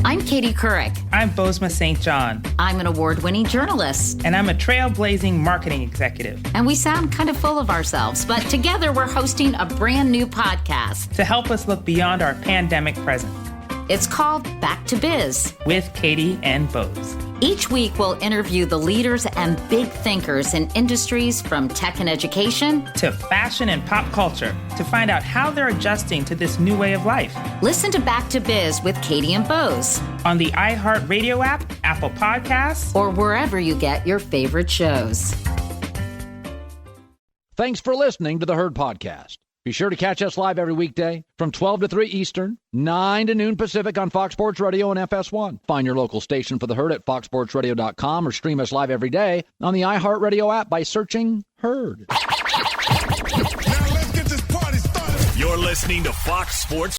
I'm Katie Couric. I'm Bozma St. John. I'm an award-winning journalist. And I'm a trailblazing marketing executive. And we sound kind of full of ourselves, but together we're hosting a brand new podcast to help us look beyond our pandemic present. It's called Back to Biz with Katie and Boz. Each week, we'll interview the leaders and big thinkers in industries from tech and education to fashion and pop culture to find out how they're adjusting to this new way of life. Listen to Back to Biz with Katie and Boz on the iHeartRadio app, Apple Podcasts, or wherever you get your favorite shows. Thanks for listening to the Herd Podcast. Be sure to catch us live every weekday from 12 to 3 Eastern, 9 to noon Pacific on Fox Sports Radio and FS1. Find your local station for the Herd at foxsportsradio.com or stream us live every day on the iHeartRadio app by searching Herd. Now let's get this party started. You're listening to Fox Sports.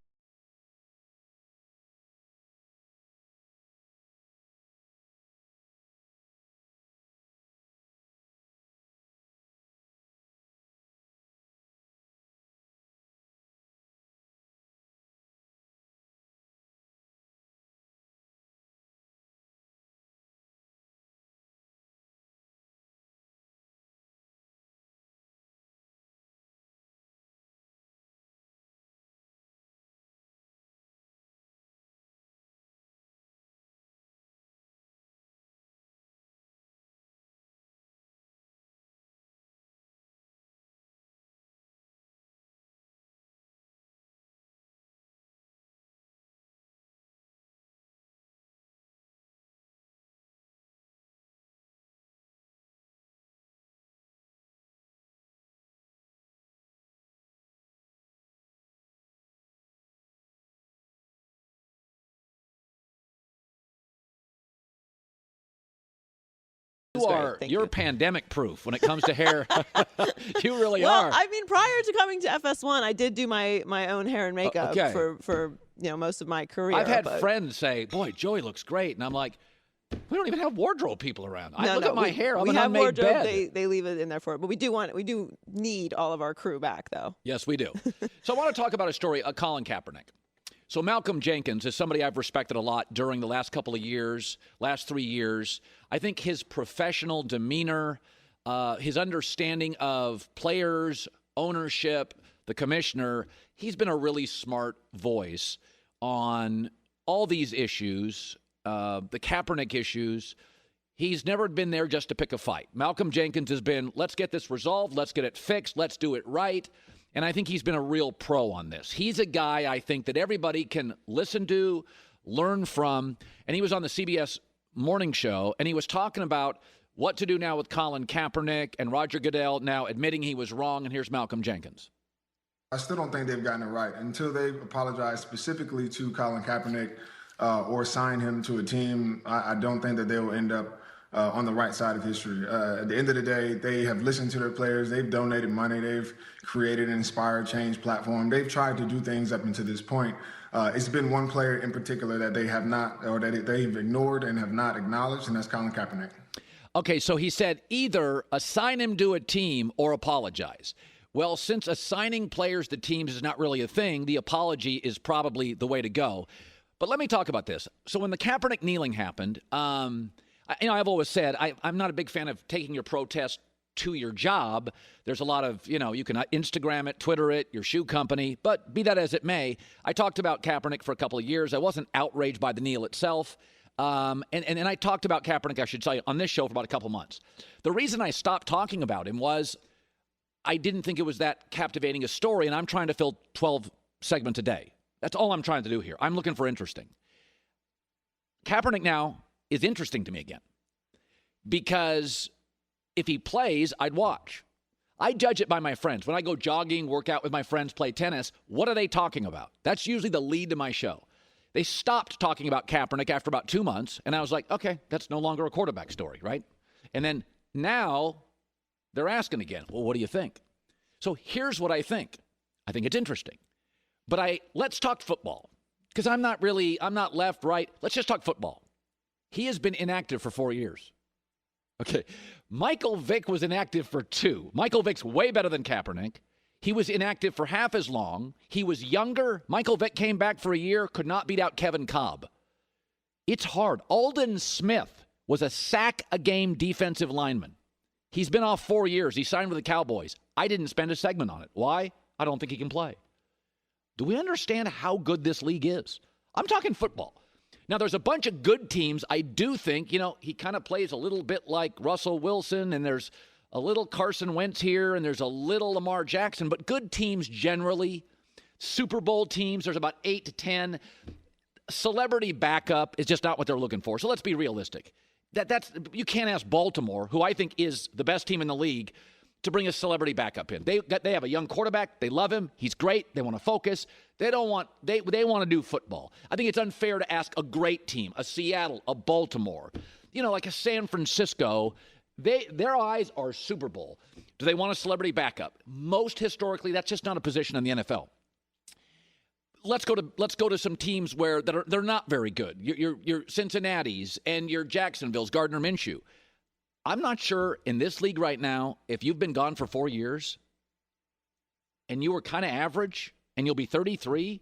You're pandemic proof when it comes to hair. You really are. Well, I mean, prior to coming to FS1, I did do my own hair and makeup for most of my career. I've had friends say, "Boy, Joey looks great," and I'm like, "We don't even have wardrobe people around. I look at my hair. I'm an unmade bed." They leave it in there for it, but we do need all of our crew back, though. Yes, we do. So I want to talk about a story, Colin Kaepernick. So Malcolm Jenkins is somebody I've respected a lot during the last couple of years, last 3 years. I think his professional demeanor, his understanding of players, ownership, the commissioner, he's been a really smart voice on all these issues, the Kaepernick issues. He's never been there just to pick a fight. Malcolm Jenkins has been, let's get this resolved, let's get it fixed, let's do it right. And I think he's been a real pro on this. He's a guy I think that everybody can listen to, learn from. And he was on the CBS morning show, and he was talking about what to do now with Colin Kaepernick and Roger Goodell now admitting he was wrong. And here's Malcolm Jenkins. I still don't think they've gotten it right until they apologize specifically to Colin Kaepernick or sign him to a team. I don't think that they will end up on the right side of history. At the end of the day, they have listened to their players. They've donated money. They've created an Inspire Change platform. They've tried to do things up until this point. It's been one player in particular that they have not, or that they've ignored and have not acknowledged, and that's Colin Kaepernick. Okay, so he said either assign him to a team or apologize. Well, since assigning players to teams is not really a thing, the apology is probably the way to go. But let me talk about this. So when the Kaepernick kneeling happened, I've always said I'm not a big fan of taking your protest to your job. There's a lot of, you can Instagram it, Twitter it, your shoe company. But be that as it may, I talked about Kaepernick for a couple of years. I wasn't outraged by the kneel itself. And I talked about Kaepernick, I should tell you, on this show for about a couple months. The reason I stopped talking about him was I didn't think it was that captivating a story, and I'm trying to fill 12 segments a day. That's all I'm trying to do here. I'm looking for interesting. Kaepernick now is interesting to me again because if he plays, I'd watch. I judge it by my friends. When I go jogging, work out with my friends, play tennis, what are they talking about? That's usually the lead to my show. They stopped talking about Kaepernick after about 2 months, and I was like, okay, that's no longer a quarterback story, right? And then now they're asking again, well, what do you think? So here's what I think. I think it's interesting. But let's talk football because I'm not left, right. Let's just talk football. He has been inactive for 4 years. Okay. Michael Vick was inactive for 2. Michael Vick's way better than Kaepernick. He was inactive for half as long. He was younger. Michael Vick came back for a year, could not beat out Kevin Kolb. It's hard. Aldon Smith was a sack-a-game defensive lineman. He's been off 4 years. He signed with the Cowboys. I didn't spend a segment on it. Why? I don't think he can play. Do we understand how good this league is? I'm talking football. Now, there's a bunch of good teams. I do think, he kind of plays a little bit like Russell Wilson, and there's a little Carson Wentz here, and there's a little Lamar Jackson, but good teams generally. Super Bowl teams, there's about 8 to 10. Celebrity backup is just not what they're looking for. So let's be realistic. That's you can't ask Baltimore, who I think is the best team in the league, to bring a celebrity backup in. They have a young quarterback. They love him. He's great. They want to focus. They want to do football. I think it's unfair to ask a great team, a Seattle, a Baltimore, like a San Francisco. Their eyes are Super Bowl. Do they want a celebrity backup? Most historically, that's just not a position in the NFL. Let's go to some teams where they're not very good. Your Cincinnati's and your Jacksonville's, Gardner Minshew. I'm not sure in this league right now, if you've been gone for 4 years and you were kind of average and you'll be 33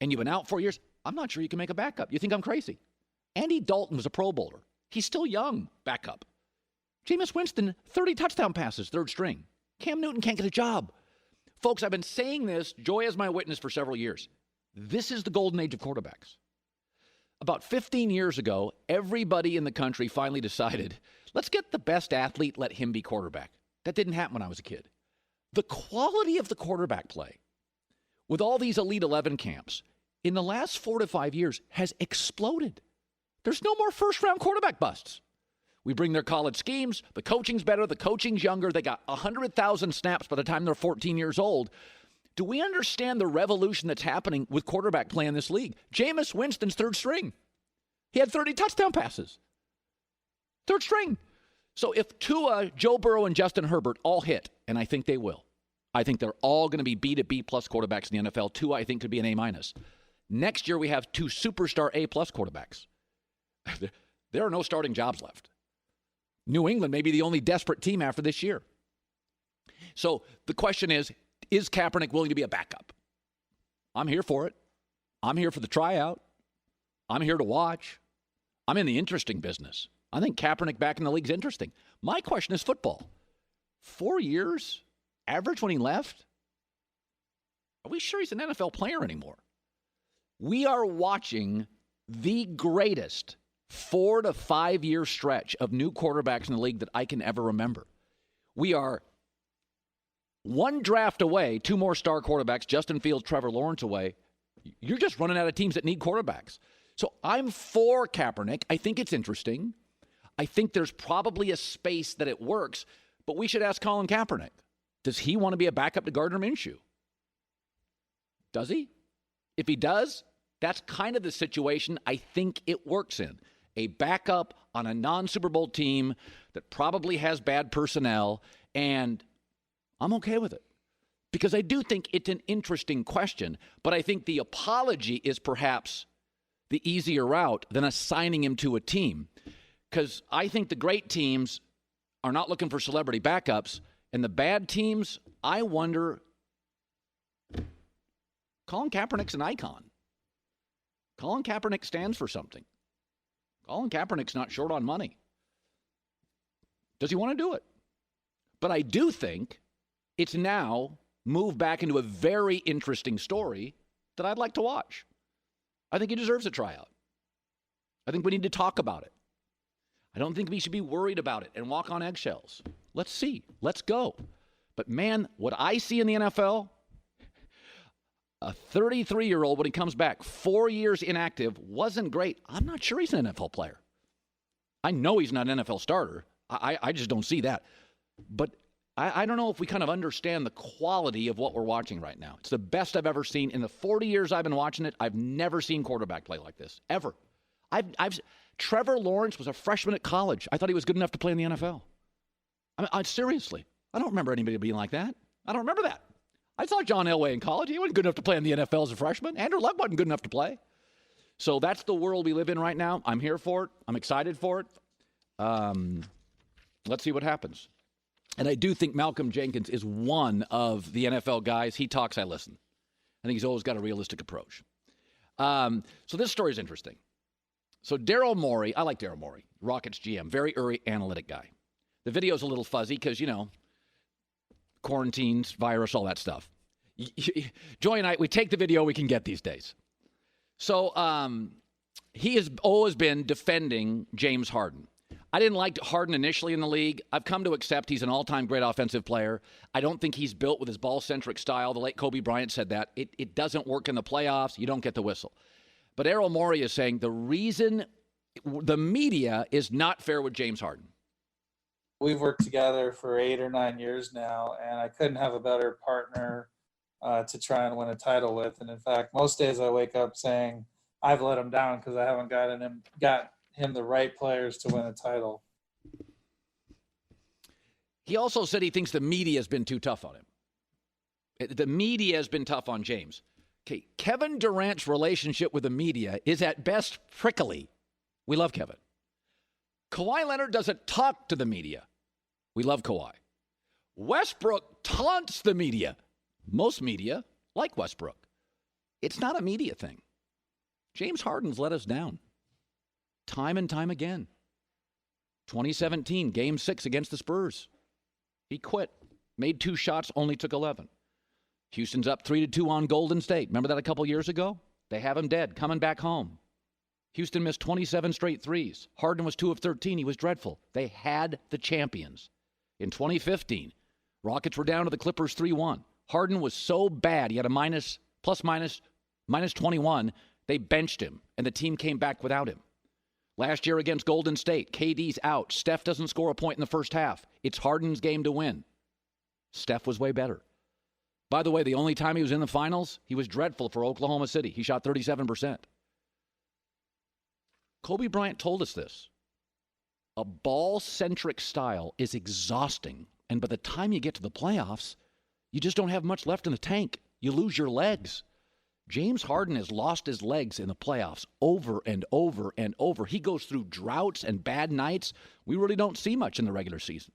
and you've been out 4 years, I'm not sure you can make a backup. You think I'm crazy? Andy Dalton was a Pro Bowler. He's still young, backup. Jameis Winston, 30 touchdown passes, third string. Cam Newton can't get a job. Folks, I've been saying this, Joy is my witness, for several years. This is the golden age of quarterbacks. About 15 years ago, everybody in the country finally decided, let's get the best athlete, let him be quarterback. That didn't happen when I was a kid. The quality of the quarterback play, with all these Elite 11 camps, in the last 4 to 5 years has exploded. There's no more first-round quarterback busts. We bring their college schemes. The coaching's better. The coaching's younger. They got 100,000 snaps by the time they're 14 years old. Do we understand the revolution that's happening with quarterback play in this league? Jameis Winston's third string. He had 30 touchdown passes. Third string. So if Tua, Joe Burrow, and Justin Herbert all hit, and I think they will, I think they're all going to be B to B plus quarterbacks in the NFL. Tua, I think, could be an A minus. Next year, we have 2 superstar A plus quarterbacks. There are no starting jobs left. New England may be the only desperate team after this year. So the question is Kaepernick willing to be a backup? I'm here for it. I'm here for the tryout. I'm here to watch. I'm in the interesting business. I think Kaepernick back in the league is interesting. My question is football. 4 years, average when he left? Are we sure he's an NFL player anymore? We are watching the greatest 4 to 5 year stretch of new quarterbacks in the league that I can ever remember. We are one draft away, 2 more star quarterbacks, Justin Fields, Trevor Lawrence away. You're just running out of teams that need quarterbacks. So I'm for Kaepernick. I think it's interesting. I think there's probably a space that it works, but we should ask Colin Kaepernick. Does he want to be a backup to Gardner Minshew? Does he? If he does, that's kind of the situation I think it works in. A backup on a non-Super Bowl team that probably has bad personnel, and I'm okay with it. Because I do think it's an interesting question, but I think the apology is perhaps the easier route than assigning him to a team. Because I think the great teams are not looking for celebrity backups, and the bad teams, I wonder, Colin Kaepernick's an icon. Colin Kaepernick stands for something. Colin Kaepernick's not short on money. Does he want to do it? But I do think it's now moved back into a very interesting story that I'd like to watch. I think he deserves a tryout. I think we need to talk about it. I don't think we should be worried about it and walk on eggshells. Let's see. Let's go. But man, what I see in the NFL, a 33-year-old, when he comes back, 4 years inactive, wasn't great. I'm not sure he's an NFL player. I know he's not an NFL starter. I just don't see that. But I don't know if we kind of understand the quality of what we're watching right now. It's the best I've ever seen. In the 40 years I've been watching it, I've never seen quarterback play like this, ever. Trevor Lawrence was a freshman at college. I thought he was good enough to play in the NFL. Seriously, I don't remember anybody being like that. I don't remember that. I saw John Elway in college. He wasn't good enough to play in the NFL as a freshman. Andrew Luck wasn't good enough to play. So that's the world we live in right now. I'm here for it. I'm excited for it. Let's see what happens. And I do think Malcolm Jenkins is one of the NFL guys. He talks, I listen. I think he's always got a realistic approach. So this story is interesting. So Daryl Morey, I like Daryl Morey, Rockets GM, very analytic guy. The video's a little fuzzy because, quarantines, virus, all that stuff. Joy and I, we take the video we can get these days. So he has always been defending James Harden. I didn't like Harden initially in the league. I've come to accept he's an all-time great offensive player. I don't think he's built with his ball-centric style. The late Kobe Bryant said that. It doesn't work in the playoffs. You don't get the whistle. But Daryl Morey is saying the reason the media is not fair with James Harden. We've worked together for 8 or 9 years now, and I couldn't have a better partner to try and win a title with. And in fact, most days I wake up saying I've let him down because I haven't got him the right players to win a title. He also said he thinks the media has been too tough on him. The media has been tough on James. Okay, Kevin Durant's relationship with the media is at best prickly. We love Kevin. Kawhi Leonard doesn't talk to the media. We love Kawhi. Westbrook taunts the media. Most media like Westbrook. It's not a media thing. James Harden's let us down. Time and time again. 2017, Game 6 against the Spurs. He quit. Made 2 shots, only took 11. Houston's up 3-2 on Golden State. Remember that a couple years ago? They have him dead, coming back home. Houston missed 27 straight threes. Harden was 2 of 13. He was dreadful. They had the champions. In 2015, Rockets were down to the Clippers 3-1. Harden was so bad, he had a minus 21. They benched him, and the team came back without him. Last year against Golden State, KD's out. Steph doesn't score a point in the first half. It's Harden's game to win. Steph was way better. By the way, the only time he was in the finals, he was dreadful for Oklahoma City. He shot 37%. Kobe Bryant told us this. A ball-centric style is exhausting, and by the time you get to the playoffs, you just don't have much left in the tank. You lose your legs. James Harden has lost his legs in the playoffs over and over and over. He goes through droughts and bad nights. We really don't see much in the regular season.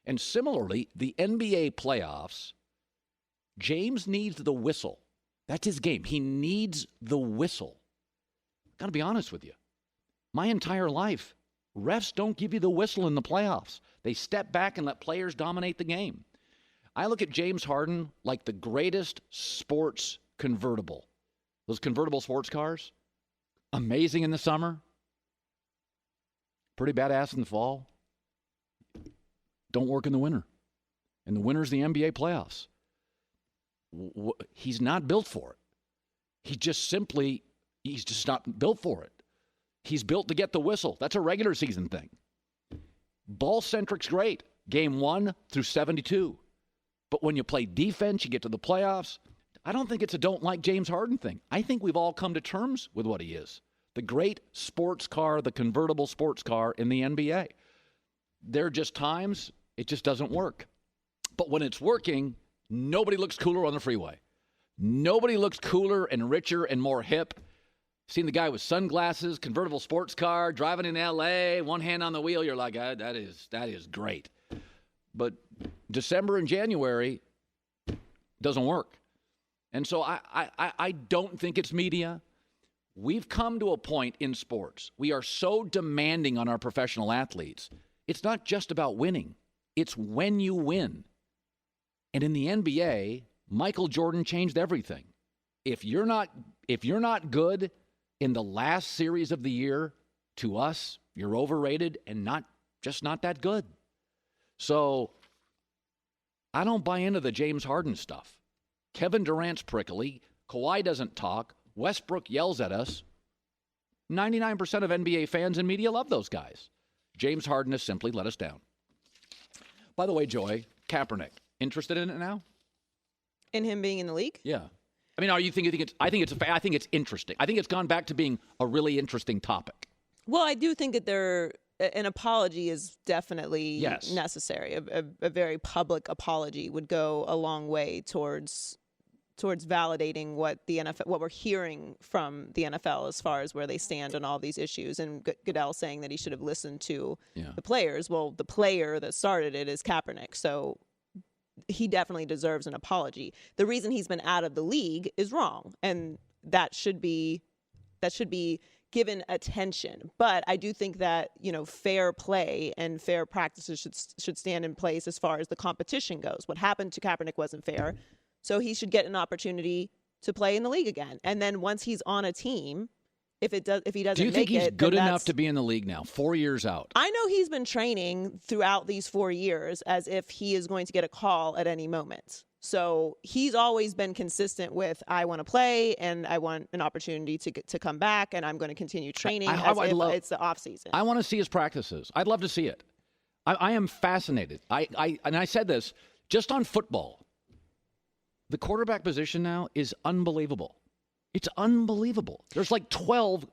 And similarly, the NBA playoffs, James needs the whistle. That's his game. He needs the whistle. Got to be honest with you. My entire life, refs don't give you the whistle in the playoffs. They step back and let players dominate the game. I look at James Harden like the greatest sports convertible. Those convertible sports cars, amazing in the summer, pretty badass in the fall, don't work in the winter. And the winter's the NBA playoffs. He's not built for it. He's just not built for it. He's built to get the whistle. That's a regular season thing. Ball-centric's great. Game 1 through 72. But when you play defense, you get to the playoffs. I don't think it's a don't like James Harden thing. I think we've all come to terms with what he is. The great sports car, the convertible sports car in the NBA. There are just times it just doesn't work. But when it's working, nobody looks cooler on the freeway. Nobody looks cooler and richer and more hip. Seen the guy with sunglasses, convertible sports car, driving in L.A., one hand on the wheel. You're like, that is great. But December and January doesn't work. And so I don't think it's media. We've come to a point in sports. We are so demanding on our professional athletes. It's not just about winning. It's when you win. And in the NBA, Michael Jordan changed everything. If you're not good in the last series of the year, to us, you're overrated and not that good. So I don't buy into the James Harden stuff. Kevin Durant's prickly. Kawhi doesn't talk. Westbrook yells at us. 99% of NBA fans and media love those guys. James Harden has simply let us down. By the way, Joy, Kaepernick, interested in it now? In him being in the league? Yeah. I mean, I think it's interesting. I think it's gone back to being a really interesting topic. Well, I do think that an apology is definitely necessary. A very public apology would go a long way towards validating what the NFL, what we're hearing from the NFL as far as where they stand on all these issues. And Goodell saying that he should have listened to the players. Well, the player that started it is Kaepernick, so he definitely deserves an apology. The reason he's been out of the league is wrong, and that should be given attention. But I do think that, fair play and fair practices should stand in place as far as the competition goes. What happened to Kaepernick wasn't fair. So he should get an opportunity to play in the league again. And then once he's on a team, if he doesn't make it, do you think he's good enough to be in the league now, 4 years out? I know he's been training throughout these 4 years as if he is going to get a call at any moment. So he's always been consistent with, I want to play and I want an opportunity to come back and I'm going to continue training it's the off season. I want to see his practices. I'd love to see it. I am fascinated. And I said this just on football. The quarterback position now is unbelievable. It's unbelievable. There's like 12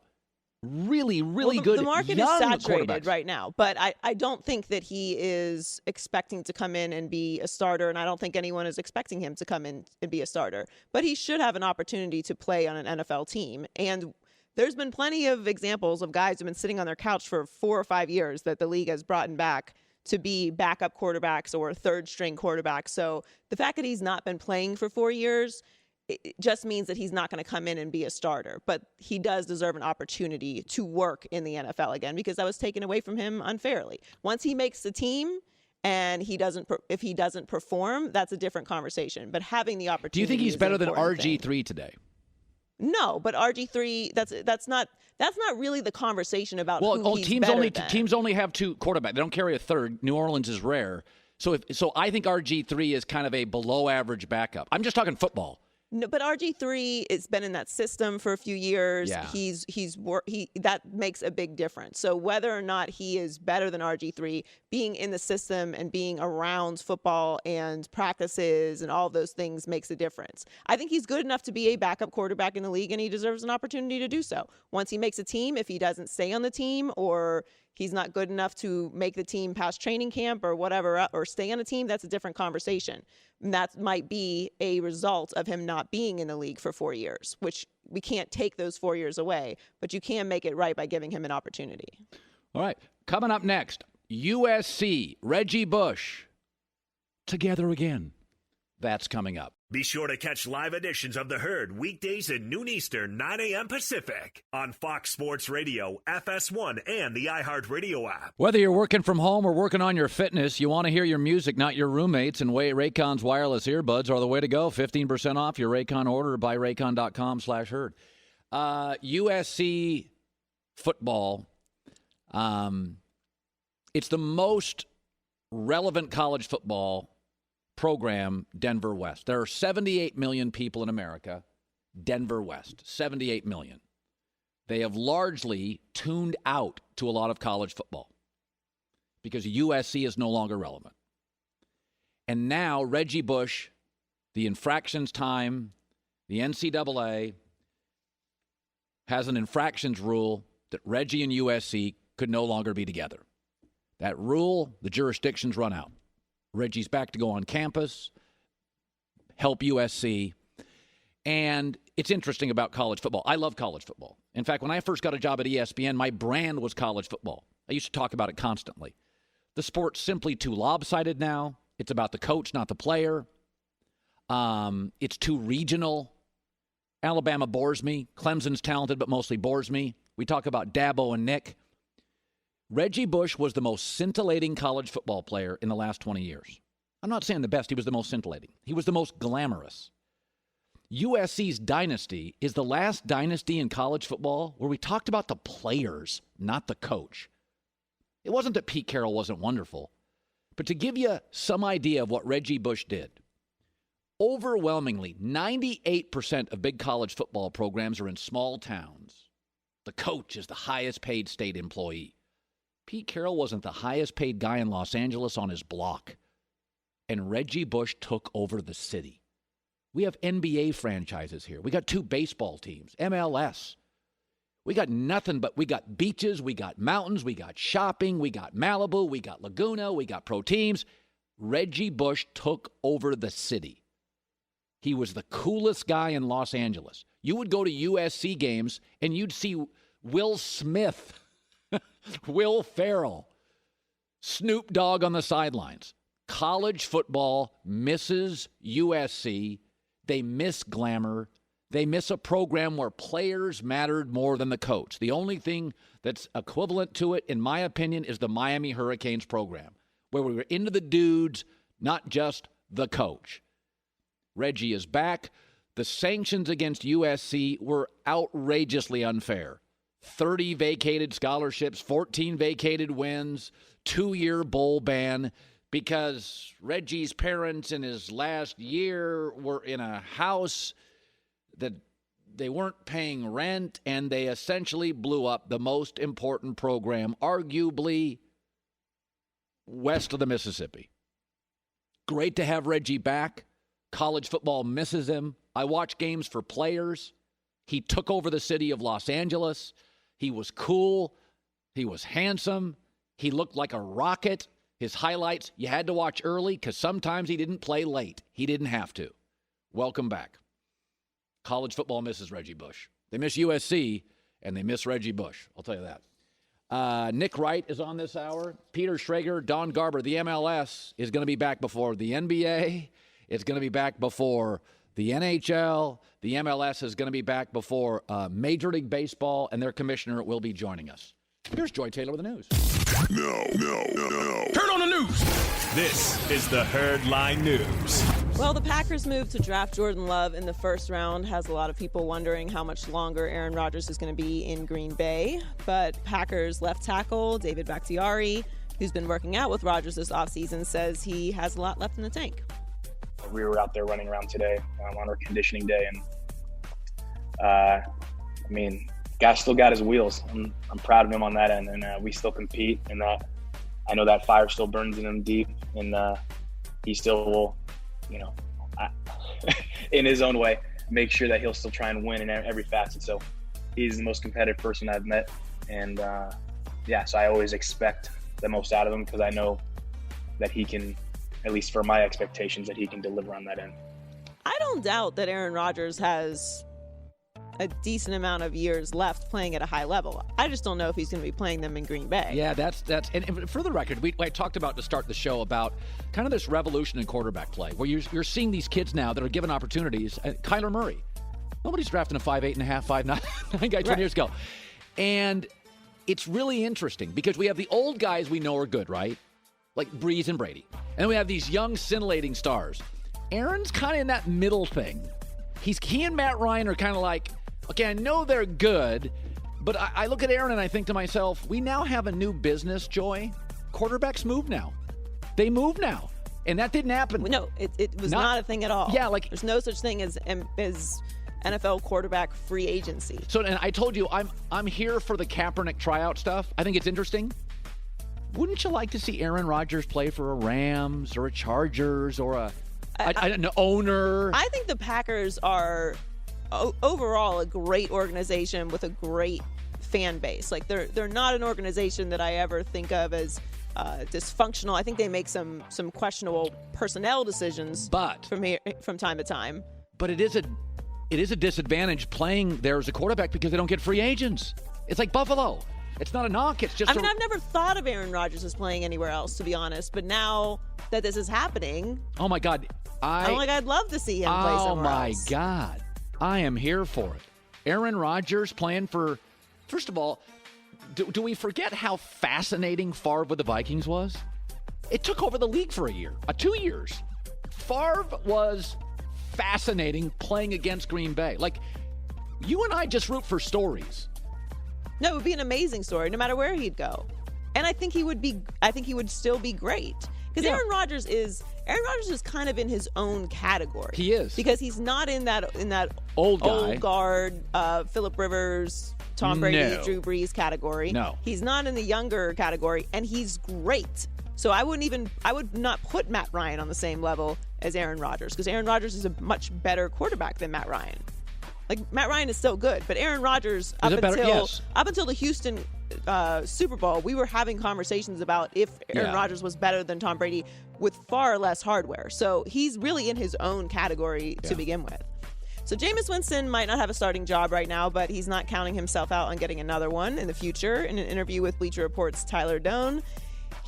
really good the market young is saturated quarterbacks right now, but I don't think that he is expecting to come in and be a starter, and I don't think anyone is expecting him to come in and be a starter. But he should have an opportunity to play on an NFL team. And there's been plenty of examples of guys who've been sitting on their couch for 4 or 5 years that the league has brought back to be backup quarterbacks or third-string quarterbacks. So the fact that he's not been playing for 4 years, it just means that he's not going to come in and be a starter. But he does deserve an opportunity to work in the NFL again because that was taken away from him unfairly. Once he makes the team and if he doesn't perform, that's a different conversation. But having the opportunity. Do you think he's better than RG3 today? No, but RG3, that's not really the conversation about who he's teams better than. Teams only have 2 quarterbacks. They don't carry a third. New Orleans is rare. So I think RG3 is kind of a below average backup. I'm just talking football. No, but RG3 has been in that system for a few years. Yeah. That makes a big difference. So whether or not he is better than RG3, being in the system and being around football and practices and all those things makes a difference. I think he's good enough to be a backup quarterback in the league, and he deserves an opportunity to do so. Once he makes a team, if he doesn't stay on the team or he's not good enough to make the team past training camp or whatever, or stay on a team, that's a different conversation. And that might be a result of him not being in the league for 4 years, which we can't take those 4 years away, but you can make it right by giving him an opportunity. All right. Coming up next, USC, Reggie Bush, together again. That's coming up. Be sure to catch live editions of The Herd weekdays at noon Eastern, 9 a.m. Pacific on Fox Sports Radio, FS1, and the iHeartRadio app. Whether you're working from home or working on your fitness, you want to hear your music, not your roommates, and Raycon's wireless earbuds are the way to go. 15% off your Raycon order by raycon.com/herd. USC football, it's the most relevant college football program, Denver West. There are 78 million people in America. Denver West, 78 million. They have largely tuned out to a lot of college football because USC is no longer relevant. And now Reggie Bush, the infractions time, the NCAA has an infractions rule that Reggie and USC could no longer be together. That rule, the jurisdictions run out. Reggie's back to go on campus, help USC. And it's interesting about college football. I love college football. In fact, when I first got a job at ESPN, my brand was college football. I used to talk about it constantly. The sport's simply too lopsided now. It's about the coach, not the player. It's too regional. Alabama bores me. Clemson's talented, but mostly bores me. We talk about Dabo and Nick. Reggie Bush was the most scintillating college football player in the last 20 years. I'm not saying the best. He was the most scintillating. He was the most glamorous. USC's dynasty is the last dynasty in college football where we talked about the players, not the coach. It wasn't that Pete Carroll wasn't wonderful, but to give you some idea of what Reggie Bush did, overwhelmingly, 98% of big college football programs are in small towns. The coach is the highest paid state employee. Pete Carroll wasn't the highest paid guy in Los Angeles on his block. And Reggie Bush took over the city. We have NBA franchises here. We got 2 baseball teams, MLS. We got nothing but we got beaches, we got mountains, we got shopping, we got Malibu, we got Laguna, we got pro teams. Reggie Bush took over the city. He was the coolest guy in Los Angeles. You would go to USC games and you'd see Will Smith, Will Ferrell, Snoop Dogg on the sidelines. College football misses USC. They miss glamour. They miss a program where players mattered more than the coach. The only thing that's equivalent to it, in my opinion, is the Miami Hurricanes program, where we were into the dudes, not just the coach. Reggie is back. The sanctions against USC were outrageously unfair. 30 vacated scholarships, 14 vacated wins, 2-year bowl ban because Reggie's parents in his last year were in a house that they weren't paying rent, and they essentially blew up the most important program, arguably west of the Mississippi. Great to have Reggie back. College football misses him. I watch games for players. He took over the city of Los Angeles. He was cool. He was handsome. He looked like a rocket. His highlights, you had to watch early because sometimes he didn't play late. He didn't have to. Welcome back. College football misses Reggie Bush. They miss USC, and they miss Reggie Bush. I'll tell you that. Nick Wright is on this hour. Peter Schrager, Don Garber. The MLS is going to be back before the NBA. It's going to be back before the NHL. The MLS is going to be back before Major League Baseball, and their commissioner will be joining us. Here's Joy Taylor with the news. No. Turn on the news. This is the Herd Line News. Well, the Packers' move to draft Jordan Love in the first round has a lot of people wondering how much longer Aaron Rodgers is going to be in Green Bay. But Packers left tackle David Bakhtiari, who's been working out with Rodgers this offseason, says he has a lot left in the tank. We were out there running around today on our conditioning day, and guy's still got his wheels. I'm proud of him on that end, and we still compete, and I know that fire still burns in him deep, and he still will, in his own way, make sure that he'll still try and win in every facet. So he's the most competitive person I've met, and so I always expect the most out of him because I know that he can, at least for my expectations, that he can deliver on that end. I don't doubt that Aaron Rodgers has a decent amount of years left playing at a high level. I just don't know if he's going to be playing them in Green Bay. Yeah, that's and for the record, I talked about to start the show about kind of this revolution in quarterback play, where you're seeing these kids now that are given opportunities. Kyler Murray, nobody's drafting a 5'8.5", 5'9" guy 20 years ago, and it's really interesting because we have the old guys we know are good, right? Like Breeze and Brady, and we have these young scintillating stars. Aaron's kind of in that middle thing. He and Matt Ryan are kind of like, okay, I know they're good, but I look at Aaron and I think to myself, we now have a new business, Joy. Quarterbacks move now. They move now. And that didn't happen. No, it was not a thing at all. Yeah, there's no such thing as NFL quarterback free agency. So, and I told you, I'm here for the Kaepernick tryout stuff. I think it's interesting. Wouldn't you like to see Aaron Rodgers play for a Rams or a Chargers or an owner? I think the Packers are overall a great organization with a great fan base. Like they're not an organization that I ever think of as dysfunctional. I think they make some questionable personnel decisions, from time to time. But it is a disadvantage playing there as a quarterback because they don't get free agents. It's like Buffalo. It's not a knock. It's just. I've never thought of Aaron Rodgers as playing anywhere else, to be honest. But now that this is happening, oh my God, I'd love to see him play somewhere else. Oh my God, I am here for it. Aaron Rodgers playing for. First of all, do we forget how fascinating Favre with the Vikings was? It took over the league for 2 years. Favre was fascinating playing against Green Bay. Like, you and I just root for stories. No, it would be an amazing story, no matter where he'd go. And I think he would still be great. Because Aaron Rodgers is kind of in his own category. He is. Because he's not in that old guard, Phillip Rivers, Tom Brady, Drew Brees category. No. He's not in the younger category, and he's great. So I would not put Matt Ryan on the same level as Aaron Rodgers, because Aaron Rodgers is a much better quarterback than Matt Ryan. Like, Matt Ryan is still good, but Aaron Rodgers, up until the Houston Super Bowl, we were having conversations about if Aaron Rodgers was better than Tom Brady with far less hardware. So he's really in his own category to begin with. So Jameis Winston might not have a starting job right now, but he's not counting himself out on getting another one in the future. In an interview with Bleacher Report's Tyler Doan,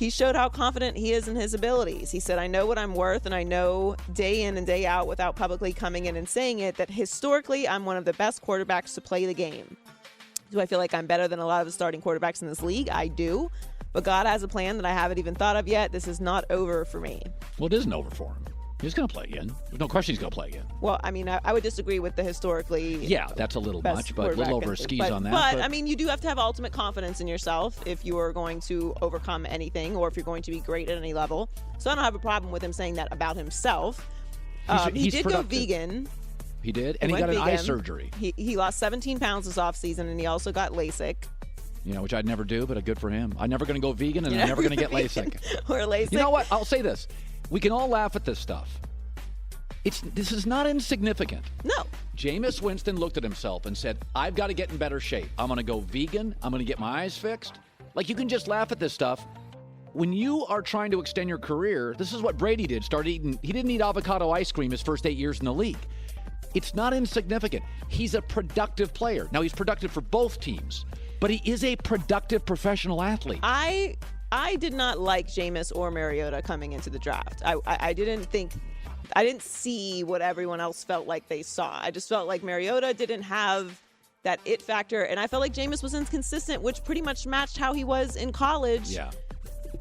He showed how confident he is in his abilities. He said, I know what I'm worth, and I know day in and day out, without publicly coming in and saying it, that historically I'm one of the best quarterbacks to play the game. Do I feel like I'm better than a lot of the starting quarterbacks in this league? I do. But God has a plan that I haven't even thought of yet. This is not over for me. Well, it isn't over for him. He's going to play again. There's no question he's going to play again. Well, I mean, I would disagree with the historically. Yeah, that's a little much, but a little over his skis on that. But, I mean, you do have to have ultimate confidence in yourself if you are going to overcome anything or if you're going to be great at any level. So I don't have a problem with him saying that about himself. He did go vegan. He did? And he got an eye surgery. He lost 17 pounds this offseason, and he also got LASIK. You know, which I'd never do, but good for him. I'm never going to go vegan, and I'm never going to get LASIK. Or LASIK. You know what? I'll say this. We can all laugh at this stuff. This is not insignificant. No. Jameis Winston looked at himself and said, I've got to get in better shape. I'm going to go vegan. I'm going to get my eyes fixed. Like, you can just laugh at this stuff. When you are trying to extend your career, this is what Brady did. He didn't eat avocado ice cream his first 8 years in the league. It's not insignificant. He's a productive player. Now, he's productive for both teams, but he is a productive professional athlete. I did not like Jameis or Mariota coming into the draft. I didn't see what everyone else felt like they saw. I just felt like Mariota didn't have that it factor, and I felt like Jameis was inconsistent, which pretty much matched how he was in college. Yeah.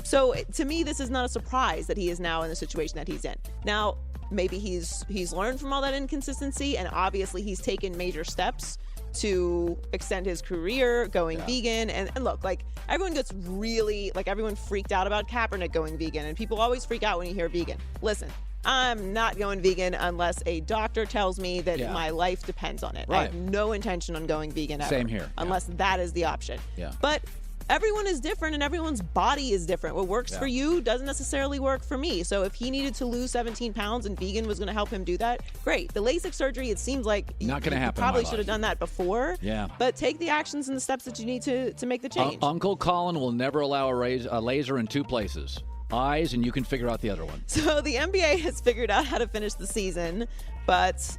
So to me, this is not a surprise that he is now in the situation that he's in. Now, maybe he's learned from all that inconsistency, and obviously he's taken major steps to extend his career, going vegan. And look, like, everyone gets really, like, everyone freaked out about Kaepernick going vegan, and people always freak out when you hear vegan. Listen, I'm not going vegan unless a doctor tells me that my life depends on it. Right. I have no intention on going vegan ever. Same here. Unless that is the option. Yeah. But everyone is different, and everyone's body is different. What works for you doesn't necessarily work for me. So if he needed to lose 17 pounds and vegan was going to help him do that, great. The LASIK surgery, it seems like not going to happen. Probably should have done that before. Yeah. But take the actions and the steps that you need to make the change. Uncle Colin will never allow a laser in two places. Eyes, and you can figure out the other one. So the NBA has figured out how to finish the season, but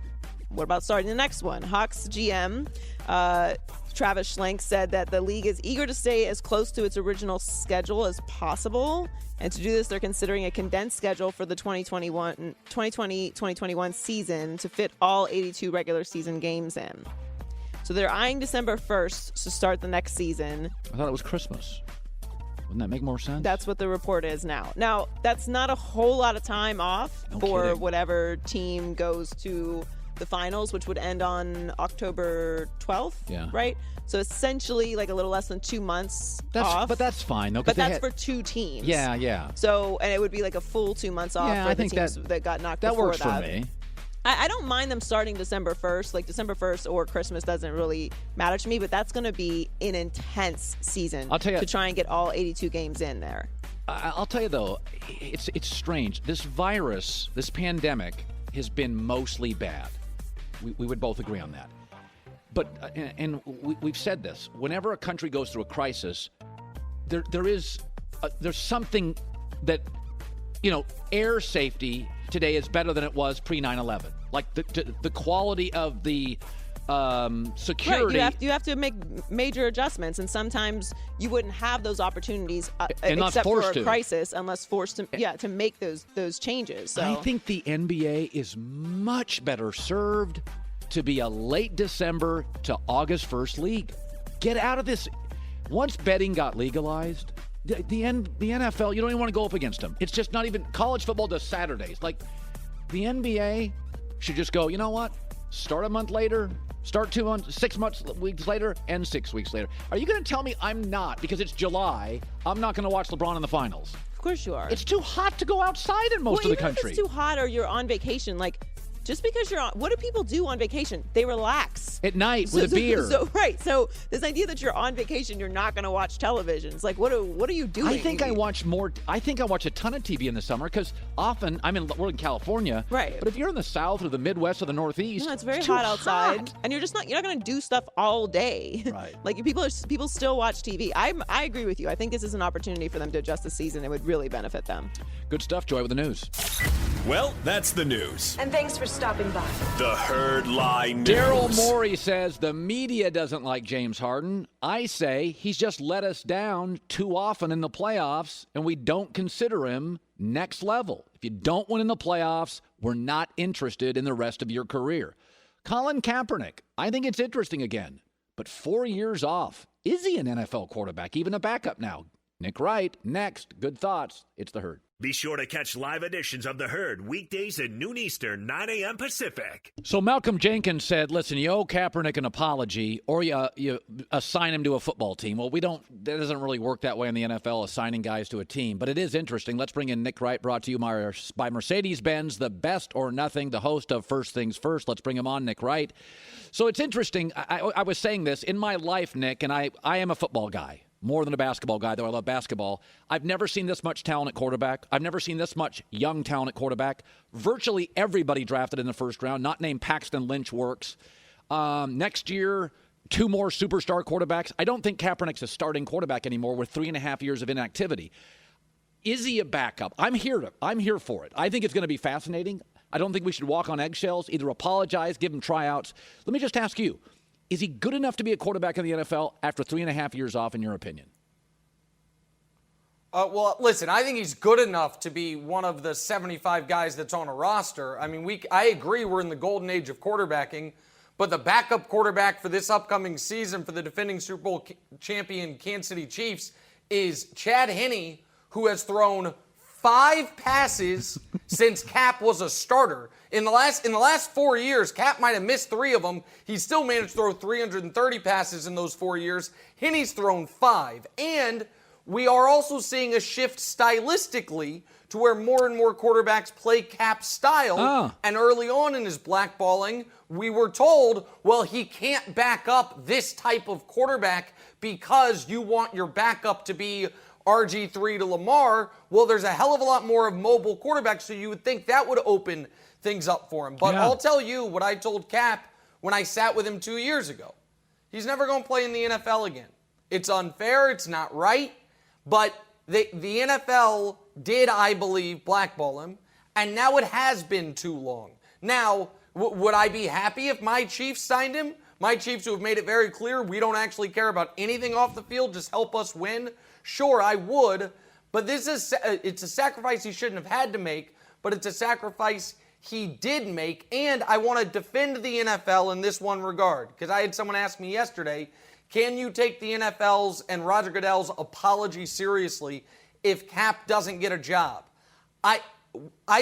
what about starting the next one? Hawks GM Travis Schlenk said that the league is eager to stay as close to its original schedule as possible. And to do this, they're considering a condensed schedule for the 2020-2021 season to fit all 82 regular season games in. So they're eyeing December 1st to start the next season. I thought it was Christmas. Wouldn't that make more sense? That's what the report is now. Now, that's not a whole lot of time off for whatever team goes to the finals, which would end on October 12th, right? So essentially like a little less than 2 months off. But that's fine, though. But that's for two teams. Yeah. So, and it would be like a full 2 months off for the teams that got knocked before that. That works for me. I don't mind them starting December 1st. Like, December 1st or Christmas doesn't really matter to me, but that's going to be an intense season to try and get all 82 games in there. I'll tell you, though, it's strange. This virus, this pandemic, has been mostly bad. We would both agree on that. But, and we've said this, whenever a country goes through a crisis, there's something that, air safety today is better than it was pre 9/11. Like the quality of the security. Right, you have to make major adjustments, and sometimes you wouldn't have those opportunities except for a crisis, unless forced to make those changes. So I think the NBA is much better served to be a late December to August 1st league. Get out of this. Once betting got legalized, the NFL, you don't even want to go up against them. It's just not even college football does Saturdays. Like, the NBA should just go, you know what? Start a month later, start 2 months, 6 weeks later, and 6 weeks later. Are you going to tell me I'm not, because it's July, I'm not going to watch LeBron in the finals? Of course you are. It's too hot to go outside in most of the country. If it's too hot or you're on vacation, like, just because you're on, what do people do on vacation? They relax. At night with a beer. So this idea that you're on vacation, you're not going to watch television. It's like, what are you doing? I think I watch a ton of TV in the summer because often we're in California. Right. But if you're in the South or the Midwest or the Northeast, it's very hot outside. And you're not going to do stuff all day. Right. Like, people still watch TV. I agree with you. I think this is an opportunity for them to adjust the season. It would really benefit them. Good stuff, Joy, with the news. Well, that's the news. And thanks for stopping by. The Herd Lie News. Daryl Morey says the media doesn't like James Harden. I say he's just let us down too often in the playoffs, and we don't consider him next level. If you don't win in the playoffs, we're not interested in the rest of your career. Colin Kaepernick, I think it's interesting again, but 4 years off. Is he an NFL quarterback, even a backup now? Nick Wright, next. Good thoughts. It's The Herd. Be sure to catch live editions of The Herd weekdays at noon Eastern, 9 a.m. Pacific. So Malcolm Jenkins said, listen, you owe Kaepernick an apology or you assign him to a football team. Well, that doesn't really work that way in the NFL, assigning guys to a team. But it is interesting. Let's bring in Nick Wright, brought to you by Mercedes-Benz, the best or nothing, the host of First Things First. Let's bring him on, Nick Wright. So it's interesting. I was saying this in my life, Nick, and I am a football guy. More than a basketball guy, though I love basketball. I've never seen this much talent at quarterback. I've never seen this much young talent at quarterback. Virtually everybody drafted in the first round, not named Paxton Lynch works. Next year, 2 more superstar quarterbacks. I don't think Kaepernick's a starting quarterback anymore with 3.5 years of inactivity. Is he a backup? I'm here for it. I think it's going to be fascinating. I don't think we should walk on eggshells, either apologize, give him tryouts. Let me just ask you. Is he good enough to be a quarterback in the NFL after 3.5 years off, in your opinion? Well, listen, I think he's good enough to be one of the 75 guys that's on a roster. I mean, I agree we're in the golden age of quarterbacking, but the backup quarterback for this upcoming season for the defending Super Bowl champion Kansas City Chiefs is Chad Henne, who has thrown 5 passes since Cap was a starter. In the last 4 years, Cap might have missed 3 of them. He's still managed to throw 330 passes in those 4 years. Henne's thrown 5. And we are also seeing a shift stylistically to where more and more quarterbacks play Cap style. And early on in his blackballing, we were told, well, he can't back up this type of quarterback because you want your backup to be RG3 to Lamar. Well, there's a hell of a lot more of mobile quarterbacks, so you would think that would open things up for him. But I'll tell you what I told Cap when I sat with him 2 years ago. He's never going to play in the NFL again. It's unfair. It's not right. But the NFL did, I believe, blackball him, and now it has been too long. Now, would I be happy if my Chiefs signed him? My Chiefs, who have made it very clear we don't actually care about anything off the field, just help us win. Sure, I would, but it's a sacrifice he shouldn't have had to make, but it's a sacrifice he did make, and I want to defend the NFL in this one regard, because I had someone ask me yesterday, can you take the NFL's and Roger Goodell's apology seriously if Cap doesn't get a job? I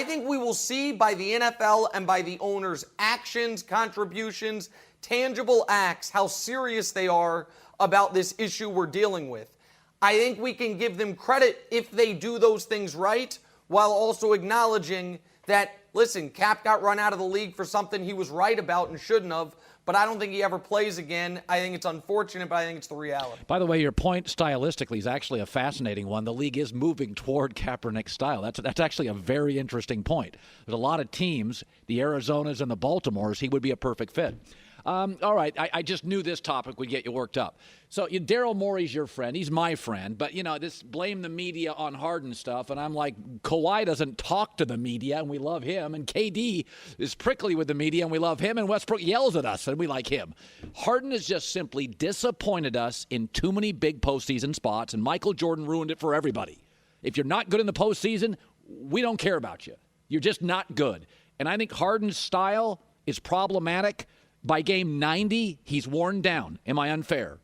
think we will see by the NFL and by the owners' actions, contributions, tangible acts, how serious they are about this issue we're dealing with. I think we can give them credit if they do those things right, while also acknowledging that, listen, Cap got run out of the league for something he was right about and shouldn't have, but I don't think he ever plays again. I think it's unfortunate, but I think it's the reality. By the way, your point stylistically is actually a fascinating one. The league is moving toward Kaepernick's style. That's actually a very interesting point. There's a lot of teams, the Arizonas and the Baltimores, he would be a perfect fit. All right, I just knew this topic would get you worked up. So Daryl Morey's your friend. He's my friend. But, this blame the media on Harden stuff. And I'm like, Kawhi doesn't talk to the media, and we love him. And KD is prickly with the media, and we love him. And Westbrook yells at us, and we like him. Harden has just simply disappointed us in too many big postseason spots, and Michael Jordan ruined it for everybody. If you're not good in the postseason, we don't care about you. You're just not good. And I think Harden's style is problematic. By game 90, he's worn down. Am I unfair?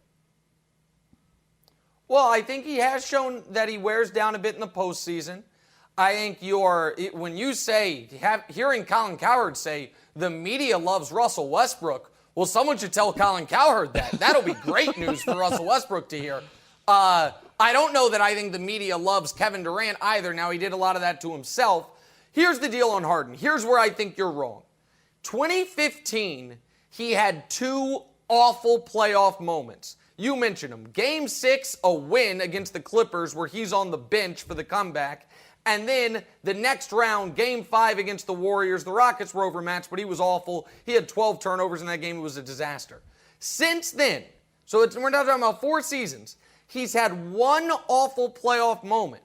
Well, I think he has shown that he wears down a bit in the postseason. I think when you say, hearing Colin Cowherd say, the media loves Russell Westbrook, well, someone should tell Colin Cowherd that. That'll be great news for Russell Westbrook to hear. I don't know that I think the media loves Kevin Durant either. Now, he did a lot of that to himself. Here's the deal on Harden. Here's where I think you're wrong. 2015, he had 2 awful playoff moments. You mentioned them. Game 6, a win against the Clippers where he's on the bench for the comeback. And then the next round, Game 5 against the Warriors. The Rockets were overmatched, but he was awful. He had 12 turnovers in that game. It was a disaster. Since then, we're not talking about 4 seasons, he's had 1 awful playoff moment.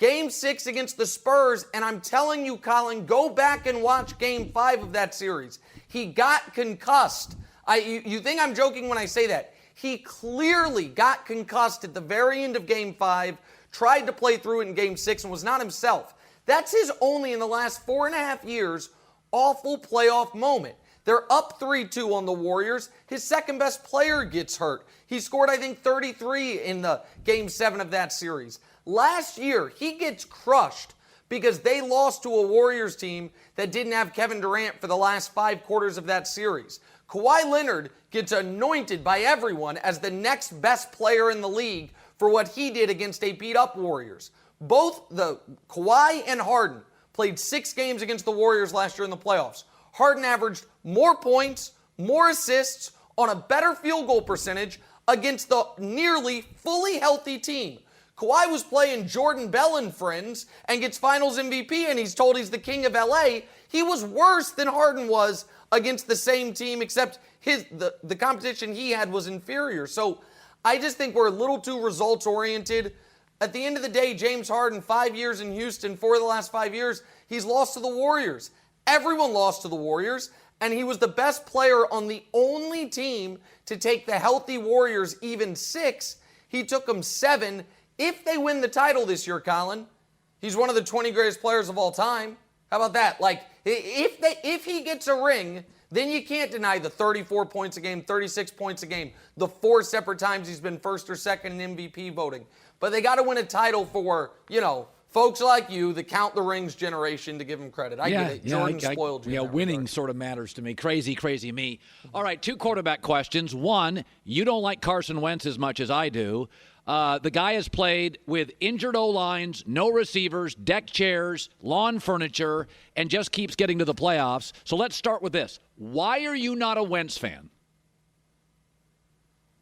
Game 6 against the Spurs, and I'm telling you, Colin, go back and watch Game 5 of that series. He got concussed. You think I'm joking when I say that. He clearly got concussed at the very end of Game 5, tried to play through it in Game 6, and was not himself. That's his only, in the last 4.5 years, awful playoff moment. They're up 3-2 on the Warriors. His second best player gets hurt. He scored, I think, 33 in the Game 7 of that series. Last year, he gets crushed because they lost to a Warriors team that didn't have Kevin Durant for the last 5 quarters of that series. Kawhi Leonard gets anointed by everyone as the next best player in the league for what he did against a beat-up Warriors. Both the Kawhi and Harden played 6 games against the Warriors last year in the playoffs. Harden averaged more points, more assists, on a better field goal percentage against the nearly fully healthy team. Kawhi was playing Jordan Bell and friends and gets finals MVP, and he's told he's the king of LA. He was worse than Harden was against the same team, except the competition he had was inferior. So I just think we're a little too results-oriented. At the end of the day, James Harden, 5 years in Houston, 4 of the last 5 years, he's lost to the Warriors. Everyone lost to the Warriors, and he was the best player on the only team to take the healthy Warriors even 6. He took them 7. If they win the title this year, Colin, he's one of the 20 greatest players of all time. How about that? Like, if he gets a ring, then you can't deny the 34 points a game, 36 points a game, the 4 separate times he's been first or second in MVP voting. But they got to win a title for, folks like you, the count the rings generation, to give him credit. I get it. Jordan spoiled you. Yeah, winning sort of matters to me. Crazy me. All right, 2 quarterback questions. One, you don't like Carson Wentz as much as I do. The guy has played with injured O-lines, no receivers, deck chairs, lawn furniture, and just keeps getting to the playoffs. So let's start with this. Why are you not a Wentz fan?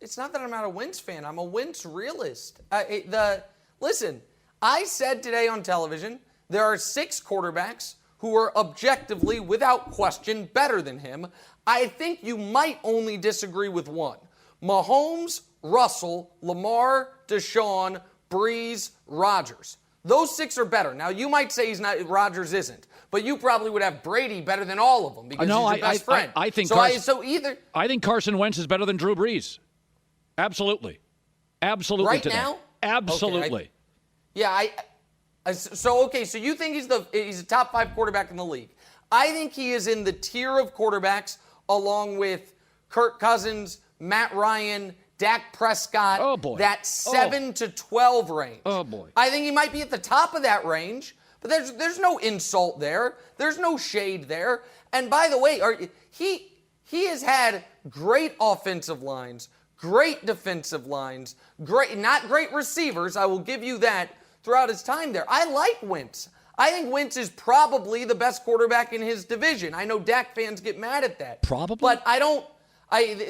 It's not that I'm not a Wentz fan. I'm a Wentz realist. Listen, I said today on television there are 6 quarterbacks who are objectively, without question, better than him. I think you might only disagree with one. Mahomes, Russell, Lamar, Deshaun, Breeze, Rodgers. Those 6 are better. Now, you might say Rodgers isn't, but you probably would have Brady better than all of them because he's your best friend. I think I think Carson Wentz is better than Drew Brees. Absolutely. Right today. now? Absolutely. So you think he's a top 5 quarterback in the league. I think he is in the tier of quarterbacks along with Kirk Cousins, Matt Ryan, Dak Prescott. Oh, boy. That 7 to 12 range. Oh, boy. I think he might be at the top of that range, but there's no insult there. There's no shade there. And by the way, he has had great offensive lines, great defensive lines, not great receivers, I will give you that, throughout his time there. I like Wentz. I think Wentz is probably the best quarterback in his division. I know Dak fans get mad at that. Probably? But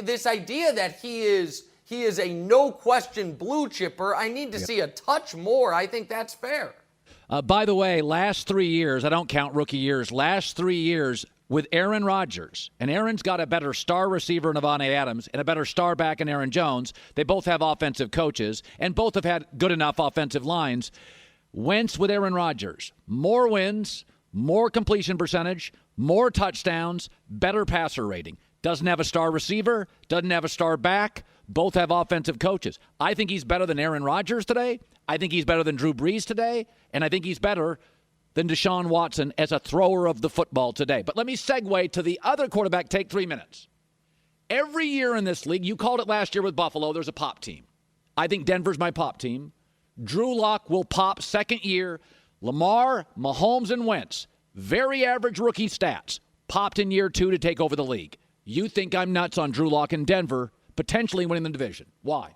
this idea that he is a no-question blue chipper, I need to see a touch more. I think that's fair. By the way, last 3 years, I don't count rookie years, last 3 years with Aaron Rodgers, and Aaron's got a better star receiver in Avante Adams and a better star back in Aaron Jones. They both have offensive coaches, and both have had good enough offensive lines. Wentz with Aaron Rodgers, more wins, more completion percentage, more touchdowns, better passer rating. Doesn't have a star receiver, doesn't have a star back. Both have offensive coaches. I think he's better than Aaron Rodgers today. I think he's better than Drew Brees today. And I think he's better than Deshaun Watson as a thrower of the football today. But let me segue to the other quarterback. Take 3 minutes. Every year in this league, you called it last year with Buffalo, there's a pop team. I think Denver's my pop team. Drew Lock will pop second year. Lamar, Mahomes, and Wentz, very average rookie stats, popped in year 2 to take over the league. You think I'm nuts on Drew Lock in Denver potentially winning the division. Why?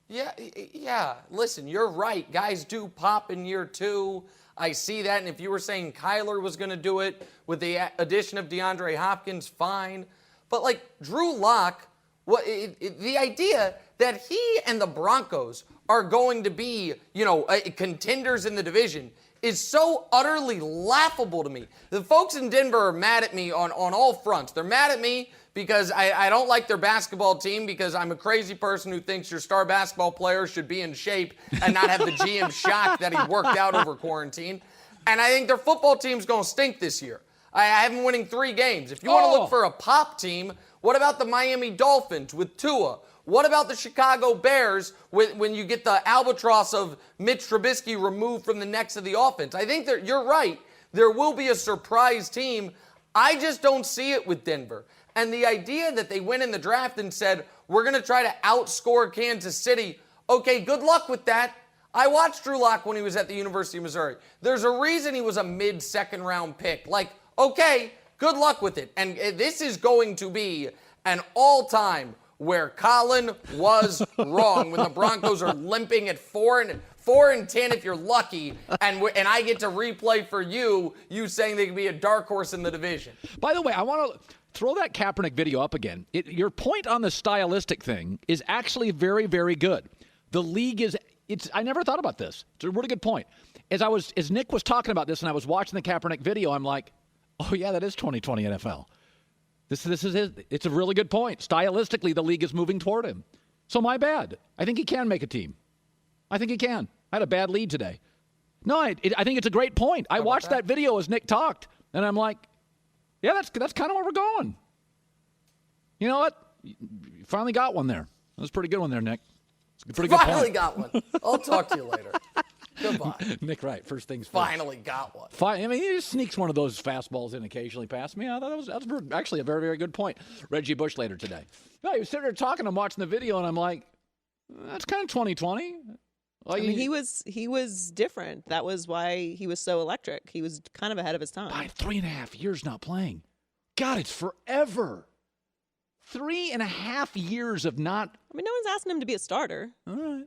Yeah. Listen, you're right. Guys do pop in year 2. I see that. And if you were saying Kyler was going to do it with the addition of DeAndre Hopkins, fine. But like Drew Lock, the idea that he and the Broncos are going to be, contenders in the division is so utterly laughable to me. The folks in Denver are mad at me on all fronts. They're mad at me because I don't like their basketball team because I'm a crazy person who thinks your star basketball player should be in shape and not have the GM shock that he worked out over quarantine. And I think their football team's going to stink this year. I have them winning 3 games. If you want to look for a pop team, what about the Miami Dolphins with Tua? What about the Chicago Bears when you get the albatross of Mitch Trubisky removed from the necks of the offense? I think that you're right. There will be a surprise team. I just don't see it with Denver. And the idea that they went in the draft and said, we're going to try to outscore Kansas City, okay, good luck with that. I watched Drew Lock when he was at the University of Missouri. There's a reason he was a mid-second round pick. Like, okay, good luck with it. And this is going to be an all-time where Colin was wrong when the Broncos are limping at 4-10 if you're lucky, and I get to replay for you saying they could be a dark horse in the division. By the way, I want to throw that Kaepernick video up again. Your point on the stylistic thing is actually very, very good. The league is I never thought about this. It's a really good point. As Nick was talking about this and I was watching the Kaepernick video, I'm like, oh yeah, that is 2020 NFL. This is his. It's a really good point. Stylistically, the league is moving toward him. So my bad. I think he can make a team. I think he can. I had a bad lead today. No, I think it's a great point. I watched that video as Nick talked, and I'm like, yeah, that's kind of where we're going. You know what? You finally got one there. That was a pretty good one there, Nick. It's a pretty good Finally point. got one. I'll talk to you later. Goodbye. Nick Wright, first things first. Finally got one. I mean, he just sneaks one of those fastballs in occasionally past me. I thought that was actually a very, very good point. Reggie Bush later today. No, he was sitting there talking. I'm watching the video, and I'm like, that's kind of 2020. Well, I mean, he was different. That was why he was so electric. He was kind of ahead of his time. By 3.5 years not playing. God, it's forever. 3.5 years of not. I mean, no one's asking him to be a starter. All right.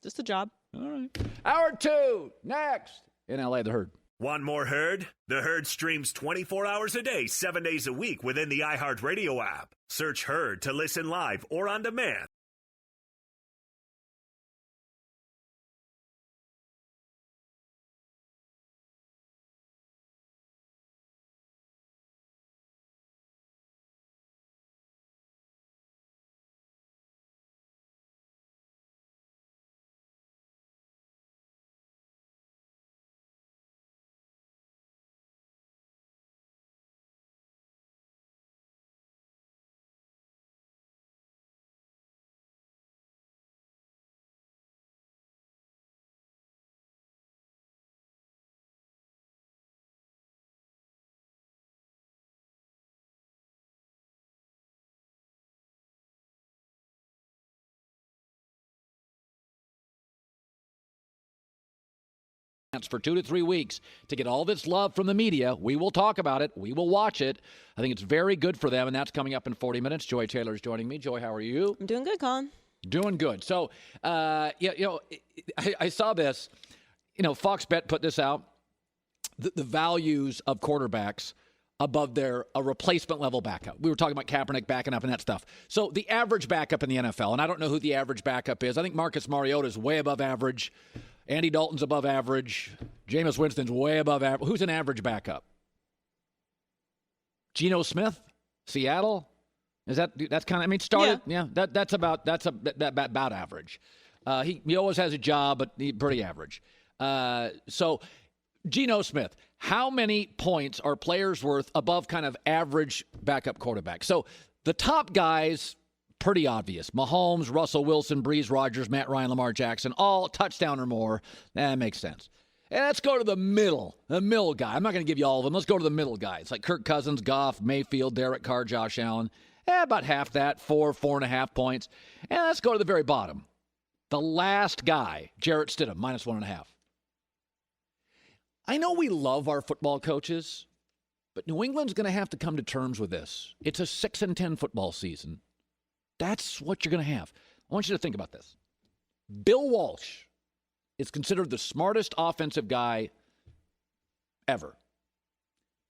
Just a job. All right. Hour 2, next. In LA, The Herd. Want more Herd? The Herd streams 24 hours a day, 7 days a week within the iHeartRadio app. Search Herd to listen live or on demand. For 2 to 3 weeks to get all this love from the media. We will talk about it. We will watch it. I think it's very good for them, and that's coming up in 40 minutes. Joy Taylor's joining me. Joy, how are you? I'm doing good, Colin. Doing good. So, I saw this. Fox Bet put this out. The values of quarterbacks above a replacement level backup. We were talking about Kaepernick backing up and that stuff. So the average backup in the NFL, and I don't know who the average backup is. I think Marcus Mariota is way above average. Andy Dalton's above average. Jameis Winston's way above average. Who's an average backup? Geno Smith, Seattle. That's kind of? I mean, started. Yeah, that's about average. He always has a job, but he's pretty average. So, Geno Smith. How many points are players worth above kind of average backup quarterback? So the top guys. Pretty obvious. Mahomes, Russell Wilson, Breeze, Rodgers, Matt Ryan, Lamar Jackson, all touchdown or more. That makes sense. And let's go to the middle guy. I'm not going to give you all of them. Let's go to the middle guys like Kirk Cousins, Goff, Mayfield, Derek Carr, Josh Allen. About half that, 4.5 points. And let's go to the very bottom. The last guy, Jarrett Stidham, -1.5. I know we love our football coaches, but New England's going to have to come to terms with this. It's a 6-10 football season. That's what you're going to have. I want you to think about this. Bill Walsh is considered the smartest offensive guy ever.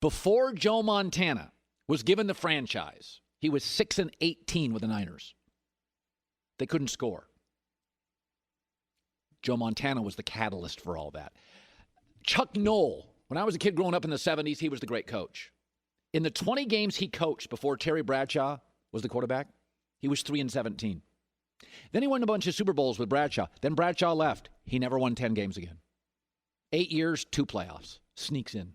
Before Joe Montana was given the franchise, he was 6-18 with the Niners. They couldn't score. Joe Montana was the catalyst for all that. Chuck Noll, when I was a kid growing up in the 70s, he was the great coach. In the 20 games he coached before Terry Bradshaw, was the quarterback. He was 3-17. Then he won a bunch of Super Bowls with Bradshaw. Then Bradshaw left. He never won 10 games again. 8 years, 2 playoffs. Sneaks in.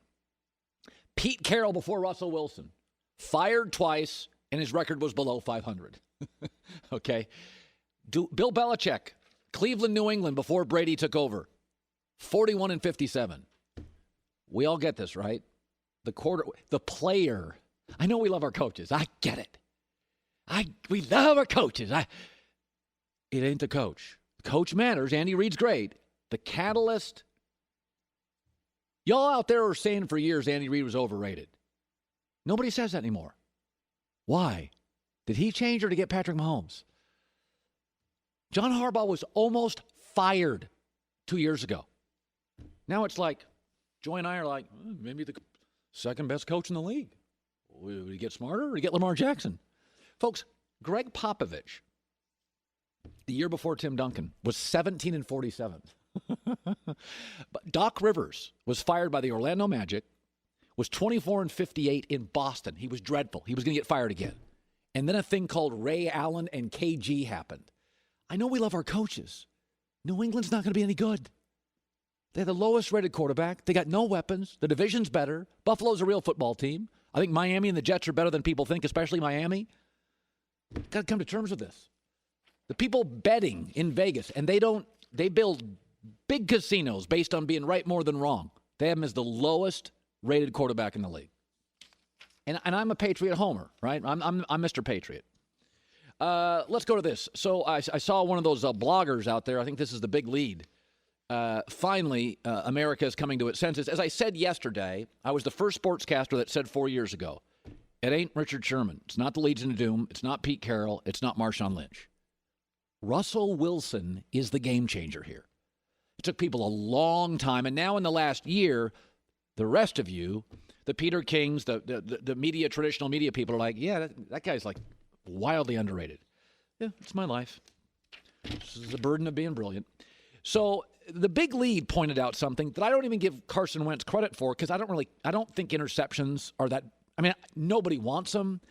Pete Carroll before Russell Wilson. Fired twice, and his record was below 500. Okay. Bill Belichick, Cleveland, New England before Brady took over. 41-57. We all get this, right? The player. I know we love our coaches. I get it. We love our coaches. It ain't the coach. The coach matters. Andy Reid's great. The catalyst. Y'all out there are saying for years Andy Reid was overrated. Nobody says that anymore. Why? Did he change or to get Patrick Mahomes? John Harbaugh was almost fired 2 years ago. Now it's like, Joy and I are like, maybe the second best coach in the league. Would he get smarter or would he get Lamar Jackson? Folks, Greg Popovich, the year before Tim Duncan, was 17-47. But Doc Rivers was fired by the Orlando Magic, was 24-58 in Boston. He was dreadful. He was going to get fired again. And then a thing called Ray Allen and KG happened. I know we love our coaches. New England's not going to be any good. They're the lowest rated quarterback. They got no weapons. The division's better. Buffalo's a real football team. I think Miami and the Jets are better than people think, especially Miami. Got to come to terms with this. The people betting in Vegas, and they build big casinos based on being right more than wrong. They have him as the lowest rated quarterback in the league. And I'm a Patriot homer, right? I'm Mr. Patriot. Let's go to this. So I saw one of those bloggers out there. I think this is the big lead. Finally, America is coming to its senses. As I said yesterday, I was the first sportscaster that said 4 years ago, it ain't Richard Sherman. It's not the Legion of Doom. It's not Pete Carroll. It's not Marshawn Lynch. Russell Wilson is the game changer here. It took people a long time, and now in the last year, the rest of you, the Peter Kings, the media, traditional media people are like, yeah, that guy's like wildly underrated. Yeah, it's my life. This is the burden of being brilliant. So the big lead pointed out something that I don't even give Carson Wentz credit for because I don't think interceptions are that. I mean, nobody wants them,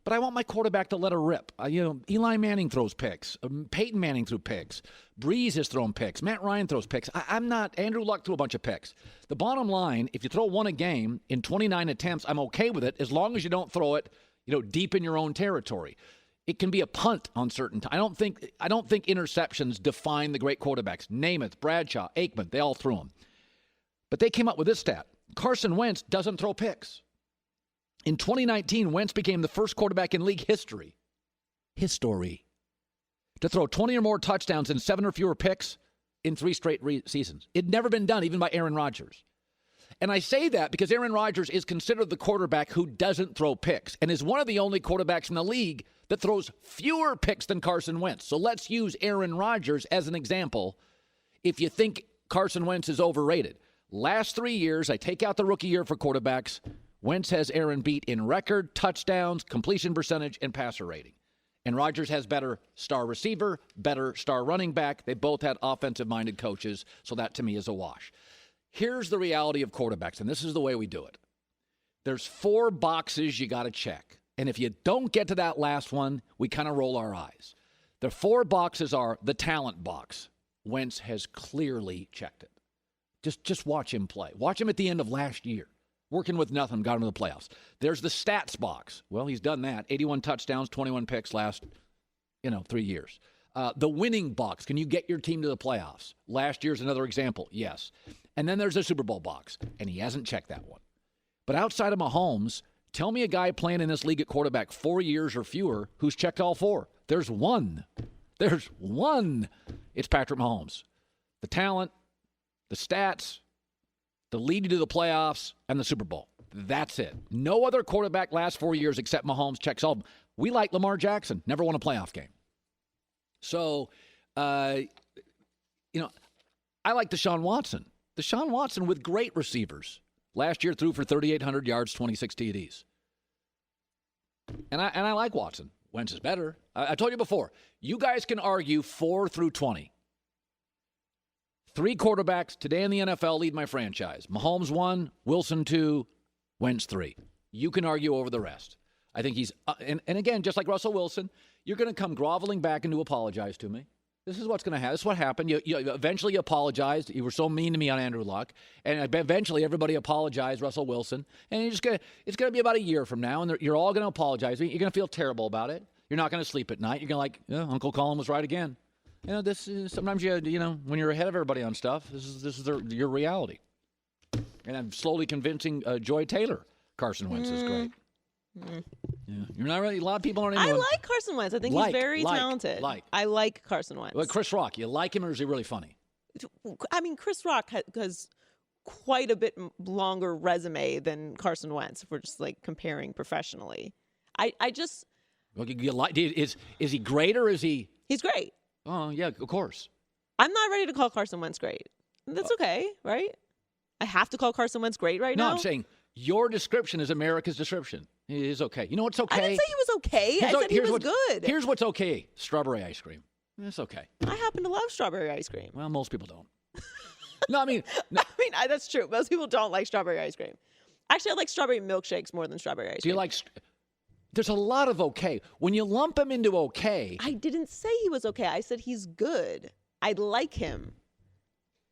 but I want my quarterback to let her rip. Eli Manning throws picks. Peyton Manning threw picks. Breeze has thrown picks. Matt Ryan throws picks. I'm not. Andrew Luck threw a bunch of picks. The bottom line, if you throw one a game in 29 attempts, I'm okay with it as long as you don't throw it, deep in your own territory. It can be a punt on certain times. I don't think interceptions define the great quarterbacks. Namath, Bradshaw, Aikman, they all threw them. But they came up with this stat. Carson Wentz doesn't throw picks. In 2019, Wentz became the first quarterback in league history to throw 20 or more touchdowns and 7 or fewer picks in 3 straight seasons. It'd never been done, even by Aaron Rodgers. And I say that because Aaron Rodgers is considered the quarterback who doesn't throw picks and is one of the only quarterbacks in the league that throws fewer picks than Carson Wentz. So let's use Aaron Rodgers as an example if you think Carson Wentz is overrated. Last 3 years, I take out the rookie year for quarterbacks, Wentz has Aaron beat in record, touchdowns, completion percentage, and passer rating. And Rodgers has better star receiver, better star running back. They both had offensive-minded coaches, so that to me is a wash. Here's the reality of quarterbacks, and this is the way we do it. There's 4 boxes you got to check. And if you don't get to that last one, we kind of roll our eyes. The 4 boxes are the talent box. Wentz has clearly checked it. Just watch him play. Watch him at the end of last year. Working with nothing, got into the playoffs. There's the stats box. Well, he's done that. 81 touchdowns, 21 picks last, 3 years. The winning box. Can you get your team to the playoffs? Last year's another example. Yes. And then there's the Super Bowl box, and he hasn't checked that one. But outside of Mahomes, tell me a guy playing in this league at quarterback 4 years or fewer who's checked all 4. There's one. It's Patrick Mahomes. The talent, the stats, the lead you to the playoffs, and the Super Bowl. That's it. No other quarterback last 4 years except Mahomes checks all of them. We like Lamar Jackson. Never won a playoff game. So, I like Deshaun Watson. Deshaun Watson with great receivers. Last year threw for 3,800 yards, 26 TDs. And I like Watson. Wentz is better. I told you before, you guys can argue 4 through 20. 3 quarterbacks today in the NFL lead my franchise. Mahomes 1, Wilson 2, Wentz 3. You can argue over the rest. I think he's and again, just like Russell Wilson, you're going to come groveling back and to apologize to me. This is what's going to happen. This is what happened. You eventually apologized. You were so mean to me on Andrew Luck, and eventually everybody apologized, Russell Wilson. And it's going to be about a year from now, and you're all going to apologize. You're going to feel terrible about it. You're not going to sleep at night. You're going to Uncle Colin was right again. This is sometimes when you're ahead of everybody on stuff. This is your reality. And I'm slowly convincing Joy Taylor Carson Wentz is great. Yeah, you're not really. A lot of people aren't. I like Carson Wentz. I think he's very talented. I like Carson Wentz. Well, Chris Rock, you like him, or is he really funny? I mean, Chris Rock has quite a bit longer resume than Carson Wentz. If we're just comparing professionally, I just. Well, is he great or is he? He's great. Oh yeah, of course. I'm not ready to call Carson Wentz great. That's okay, right? I have to call Carson Wentz great now? No, I'm saying your description is America's description. He is okay. You know what's okay? I didn't say he was okay. I said he was good. Here's what's okay. Strawberry ice cream. It's okay. I happen to love strawberry ice cream. Well, most people don't. No, I mean, that's true. Most people don't like strawberry ice cream. Actually, I like strawberry milkshakes more than strawberry ice cream. Do you like... There's a lot of okay. When you lump him into okay... I didn't say he was okay. I said he's good. I like him.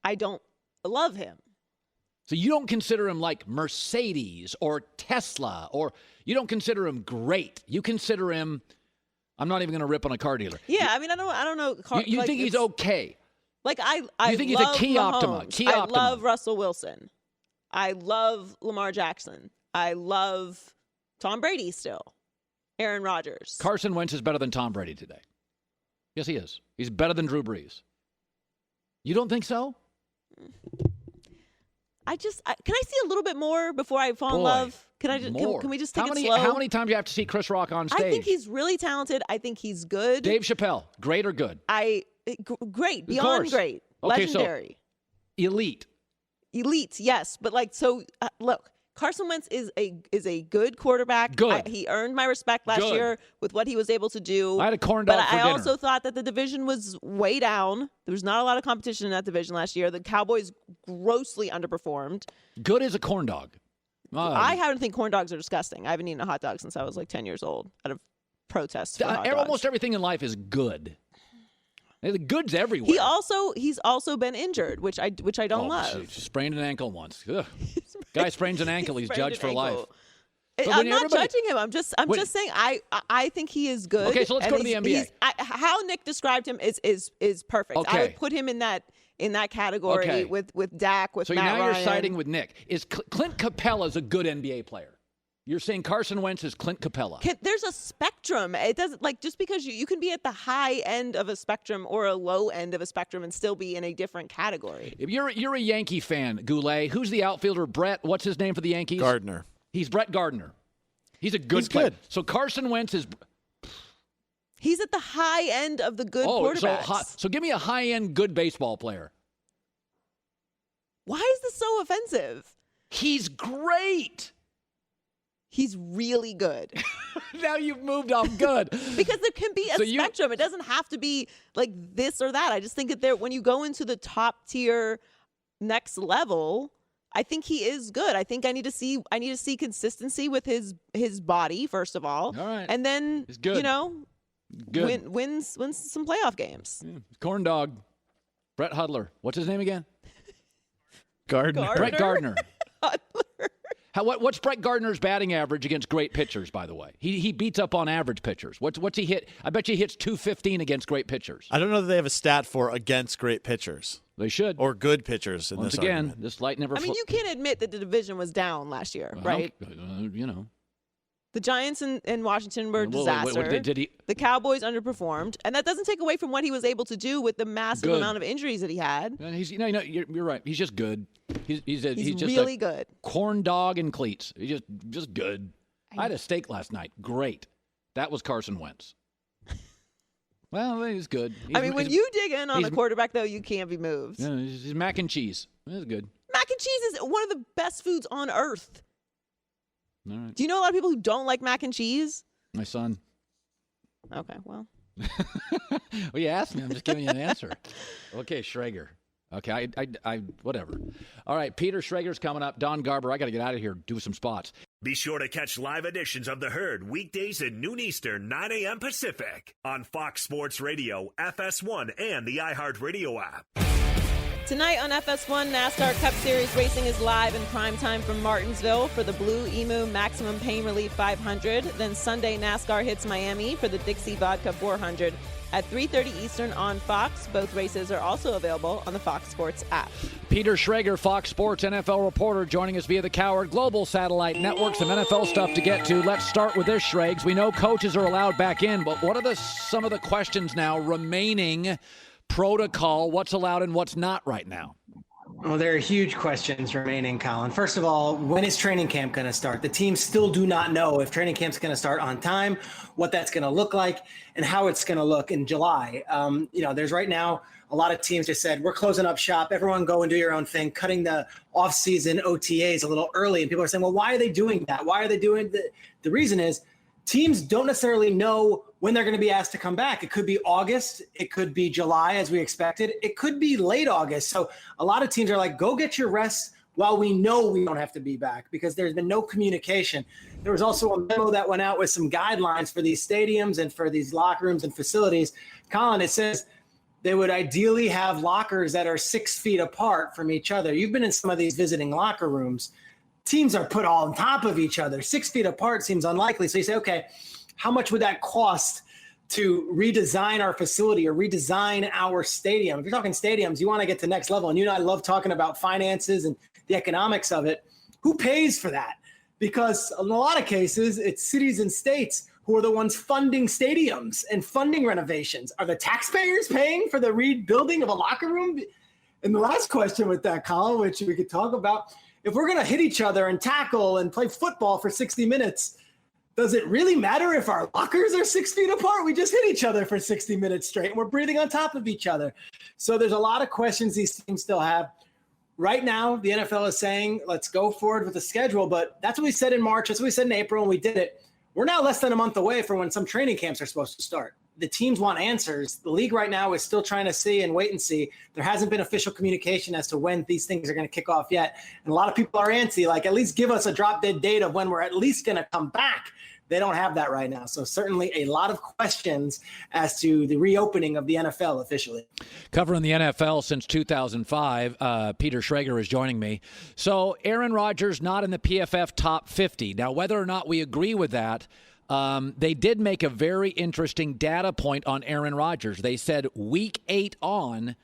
I don't love him. So you don't consider him like Mercedes or Tesla, or you don't consider him great. You consider him... I'm not even going to rip on a car dealer. Yeah, I don't know. You think he's okay. I think he's love a key Mahomes. Optima. I love Russell Wilson. I love Lamar Jackson. I love Tom Brady still. Aaron Rodgers. Carson Wentz is better than Tom Brady today. Yes, he is. He's better than Drew Brees. You don't think so? Can I see a little bit more before I fall in love? Can we just take it slow? How many times do you have to see Chris Rock on stage? I think he's really talented. I think he's good. Dave Chappelle, great or good? Great, beyond great, legendary, so elite, yes. But look, Carson Wentz is a good quarterback. Good. He earned my respect last year with what he was able to do. I had a corn dog for dinner. I also thought that the division was way down. There was not a lot of competition in that division last year. The Cowboys grossly underperformed. Good as a corn dog. I happen to think corn dogs are disgusting. I haven't eaten a hot dog since I was 10 years old out of protests for hot dogs. Almost everything in life is good. The good's everywhere. He's also been injured, which I don't love. Sprained an ankle once. Guy sprains an ankle, he's judged for life. I'm not judging him. I'm just saying I think he is good. Okay, so let's go to the NBA. How Nick described him is perfect. Okay. I would put him in that category with Dak, with Matt Ryan. So now you're siding with Nick. Is Clint Capella's a good NBA player? You're saying Carson Wentz is Clint Capella. There's a spectrum. It doesn't just because you can be at the high end of a spectrum or a low end of a spectrum and still be in a different category. If you're a Yankee fan, Goulet, who's the outfielder? Brett, what's his name for the Yankees? Gardner. He's Brett Gardner. He's a good player. Good. So Carson Wentz is... He's at the high end of the good quarterbacks. So give me a high-end good baseball player. Why is this so offensive? He's great. He's really good. Now you've moved on good. Because there can be a spectrum. It doesn't have to be like this or that. I just think that when you go into the top tier next level, I think he is good. I think I need to see consistency with his body, first of all. All right. And then, good. wins some playoff games. Yeah. Corn dog. Brett Hudler. What's his name again? Gardner. Brett Gardner. What's Brett Gardner's batting average against great pitchers, by the way? He beats up on average pitchers. What's he hit? I bet you he hits .215 against great pitchers. I don't know that they have a stat for against great pitchers. They should. Or good pitchers in Once this again, argument. this light never... you can't admit that the division was down last year, right? The Giants in Washington were a disaster. The Cowboys underperformed, and that doesn't take away from what he was able to do with the massive amount of injuries that he had. And you're right. He's just good. He's just really good. Corn dog and cleats. He's just good. I had a steak last night. Great. That was Carson Wentz. Well, he's good. When you dig in on a quarterback, though, you can't be moved. Yeah, he's mac and cheese. That's good. Mac and cheese is one of the best foods on earth. All right. Do you know a lot of people who don't like mac and cheese? My son. Okay, well. Well, you asked me. I'm just giving you an answer. Okay, Schrager. Okay, I whatever. All right, Peter Schrager's coming up. Don Garber, I got to get out of here, do some spots. Be sure to catch live editions of The Herd weekdays at noon Eastern, 9 a.m. Pacific on Fox Sports Radio, FS1, and the iHeartRadio app. Tonight on FS1, NASCAR Cup Series racing is live in primetime from Martinsville for the Blue Emu Maximum Pain Relief 500. Then Sunday, NASCAR hits Miami for the Dixie Vodka 400 at 3:30 Eastern on Fox. Both races are also available on the Fox Sports app. Peter Schrager, Fox Sports NFL reporter, joining us via the Coward Global Satellite Network. Some NFL stuff to get to. Let's start with this, Schrags. We know coaches are allowed back in, but what are some of the questions now remaining? Protocol, what's allowed and what's not right now? Well, there are huge questions remaining, Colin. First of all, when is training camp going to start? The teams still do not know if training camp's going to start on time, what that's going to look like, and how it's going to look in July. There's right now a lot of teams just said, we're closing up shop. Everyone go and do your own thing, cutting the off-season OTAs a little early. And people are saying, well, why are they doing that? Why are they doing that? The reason is teams don't necessarily know when they're going to be asked to come back. It could be August. It could be July, as we expected. It could be late August. So a lot of teams are like, go get your rest while we know we don't have to be back, because there's been no communication. There was also a memo that went out with some guidelines for these stadiums and for these locker rooms and facilities. Colin, it says they would ideally have lockers that are 6 feet apart from each other. You've been in some of these visiting locker rooms. Teams are put all on top of each other. 6 feet apart seems unlikely. So you say, okay, how much would that cost to redesign our facility or redesign our stadium? If you're talking stadiums, you want to get to the next level. And you and I love talking about finances and the economics of it. Who pays for that? Because in a lot of cases, it's cities and states who are the ones funding stadiums and funding renovations. Are the taxpayers paying for the rebuilding of a locker room? And the last question with that, Colin, which we could talk about, if we're going to hit each other and tackle and play football for 60 minutes, does it really matter if our lockers are 6 feet apart? We just hit each other for 60 minutes straight, and we're breathing on top of each other. So there's a lot of questions these teams still have. Right now, the NFL is saying, let's go forward with the schedule, but that's what we said in March. That's what we said in April, and we did it. We're now less than a month away from when some training camps are supposed to start. The teams want answers. The league right now is still trying to see and wait and see. There hasn't been official communication as to when these things are going to kick off yet. And a lot of people are antsy, like, at least give us a drop-dead date of when we're at least going to come back. They don't have that right now. So certainly a lot of questions as to the reopening of the NFL officially. Covering the NFL since 2005, Peter Schrager is joining me. So Aaron Rodgers not in the PFF top 50. Now, whether or not we agree with that, they did make a very interesting data point on Aaron Rodgers. They said week 8 on,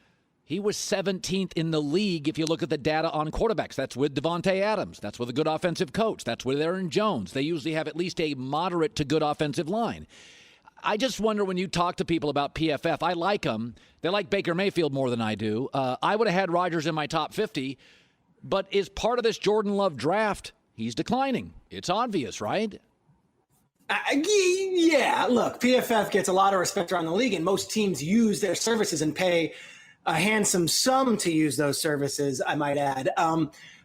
he was 17th in the league if you look at the data on quarterbacks. That's with Devontae Adams. That's with a good offensive coach. That's with Aaron Jones. They usually have at least a moderate to good offensive line. I just wonder when you talk to people about PFF, I like them. They like Baker Mayfield more than I do. I would have had Rodgers in my top 50, but is part of this Jordan Love draft, he's declining. It's obvious, right? Yeah, look, PFF gets a lot of respect around the league, and most teams use their services and pay a handsome sum to use those services, I might add.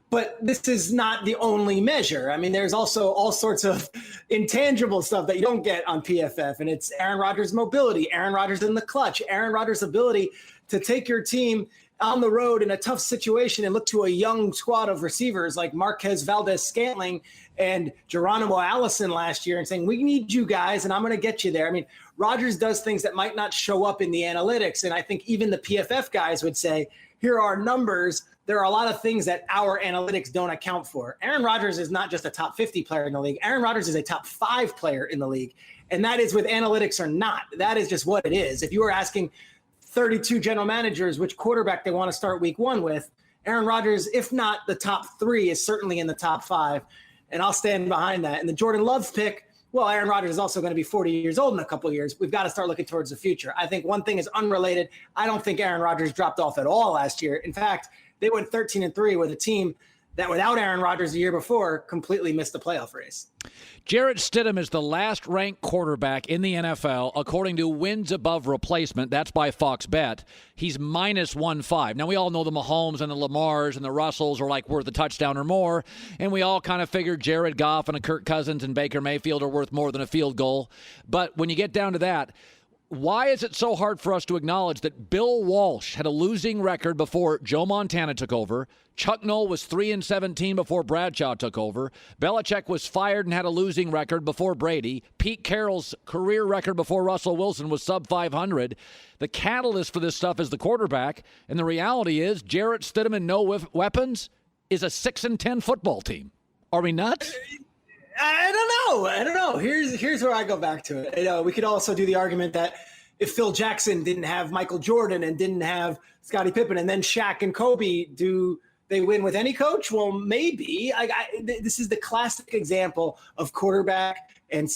But this is not the only measure. I mean, there's also all sorts of intangible stuff that you don't get on PFF, and it's Aaron Rodgers' mobility, Aaron Rodgers in the clutch, Aaron Rodgers' ability to take your team on the road in a tough situation and look to a young squad of receivers like Marquez Valdez-Scantling and Geronimo Allison last year and saying, we need you guys, and I'm going to get you there. I mean, Rodgers does things that might not show up in the analytics, and I think even the PFF guys would say, here are numbers. There are a lot of things that our analytics don't account for. Aaron Rodgers is not just a top 50 player in the league. Aaron Rodgers is a top 5 player in the league, and that is with analytics or not. That is just what it is. If you were asking 32 general managers which quarterback they want to start week 1 with, Aaron Rodgers, if not the top 3, is certainly in the top 5, and I'll stand behind that. And the Jordan Love pick, well, Aaron Rodgers is also going to be 40 years old in a couple of years. We've got to start looking towards the future. I think one thing is unrelated. I don't think Aaron Rodgers dropped off at all last year. In fact, they went 13-3 with a team that without Aaron Rodgers the year before completely missed the playoff race. Jarrett Stidham is the last-ranked quarterback in the NFL according to wins above replacement. That's by Fox Bet. He's minus 1.5. Now, we all know the Mahomes and the Lamars and the Russells are like worth a touchdown or more, and we all kind of figured Jared Goff and a Kirk Cousins and Baker Mayfield are worth more than a field goal. But when you get down to that, why is it so hard for us to acknowledge that Bill Walsh had a losing record before Joe Montana took over? Chuck Noll was 3-17 before Bradshaw took over. Belichick was fired and had a losing record before Brady. Pete Carroll's career record before Russell Wilson was sub 500. The catalyst for this stuff is the quarterback, and the reality is Jarrett Stidham and no weapons is a 6-10 football team. Are we nuts? I don't know. Here's where I go back to it. We could also do the argument that if Phil Jackson didn't have Michael Jordan and didn't have Scottie Pippen, and then Shaq and Kobe, do they win with any coach? Well, maybe. This is the classic example of quarterback and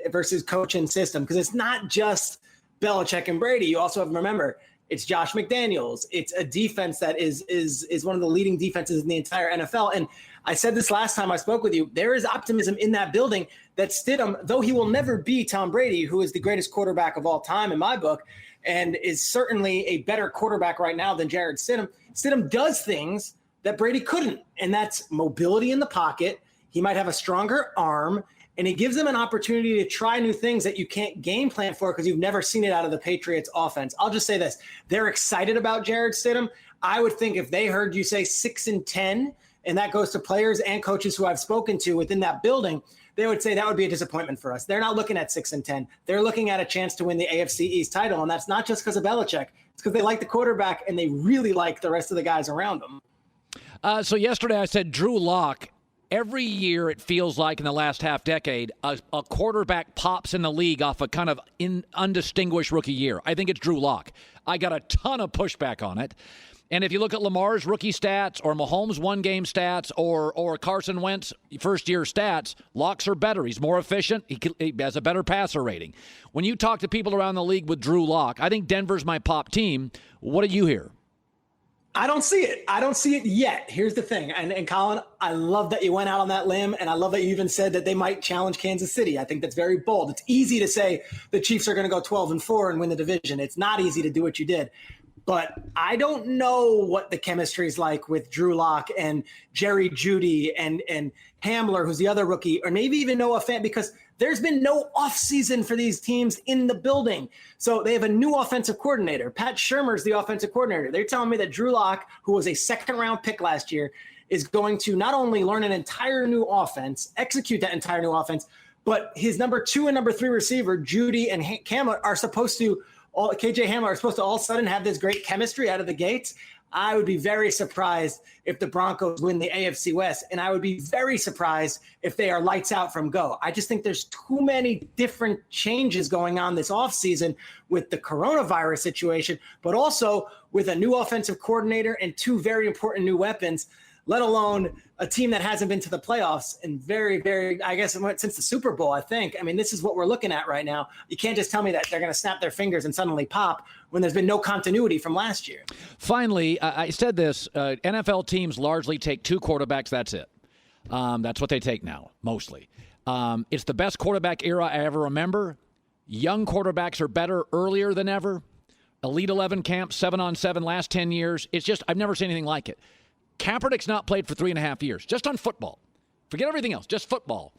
versus coach and system, because it's not just Belichick and Brady. You also have to remember it's Josh McDaniels. It's a defense that is one of the leading defenses in the entire NFL. And I said this last time I spoke with you, there is optimism in that building that Stidham, though he will never be Tom Brady, who is the greatest quarterback of all time in my book, and is certainly a better quarterback right now than Jarrett Stidham. Stidham does things that Brady couldn't, and that's mobility in the pocket. He might have a stronger arm, and it gives them an opportunity to try new things that you can't game plan for because you've never seen it out of the Patriots offense. I'll just say this. They're excited about Jarrett Stidham. I would think if they heard you say 6-10, and that goes to players and coaches who I've spoken to within that building, they would say that would be a disappointment for us. They're not looking at 6-10. They're looking at a chance to win the AFC East title, and that's not just because of Belichick. It's because they like the quarterback and they really like the rest of the guys around them. So yesterday I said Drew Lock. Every year it feels like in the last half decade, a quarterback pops in the league off a kind of undistinguished rookie year. I think it's Drew Lock. I got a ton of pushback on it. And if you look at Lamar's rookie stats or Mahomes' one-game stats or Carson Wentz first-year stats, Locks are better. He's more efficient. He has a better passer rating. When you talk to people around the league with Drew Lock, I think Denver's my pop team. What do you hear? I don't see it. I don't see it yet. Here's the thing. And Colin, I love that you went out on that limb, and I love that you even said that they might challenge Kansas City. I think that's very bold. It's easy to say the Chiefs are going to go 12-4 and win the division. It's not easy to do what you did. But I don't know what the chemistry is like with Drew Lock and Jerry Jeudy and Hamler, who's the other rookie, or maybe even Noah Fant, because there's been no offseason for these teams in the building. So they have a new offensive coordinator. Pat Shurmur's the offensive coordinator. They're telling me that Drew Lock, who was a second-round pick last year, is going to not only learn an entire new offense, execute that entire new offense, but his number 2 and number 3 receiver, Jeudy and Hamler, are supposed to KJ Hamler are supposed to all of a sudden have this great chemistry out of the gates. I would be very surprised if the Broncos win the AFC West, and I would be very surprised if they are lights out from go. I just think there's too many different changes going on this offseason with the coronavirus situation, but also with a new offensive coordinator and 2 very important new weapons, let alone a team that hasn't been to the playoffs in I guess, since the Super Bowl, I think. I mean, this is what we're looking at right now. You can't just tell me that they're going to snap their fingers and suddenly pop when there's been no continuity from last year. Finally, I said this, NFL teams largely take 2 quarterbacks. That's it. That's what they take now, mostly. It's the best quarterback era I ever remember. Young quarterbacks are better earlier than ever. Elite 11 camp, 7-on-7 last 10 years. It's just, I've never seen anything like it. Kaepernick's not played for 3.5 years, just on football. Forget everything else, just football.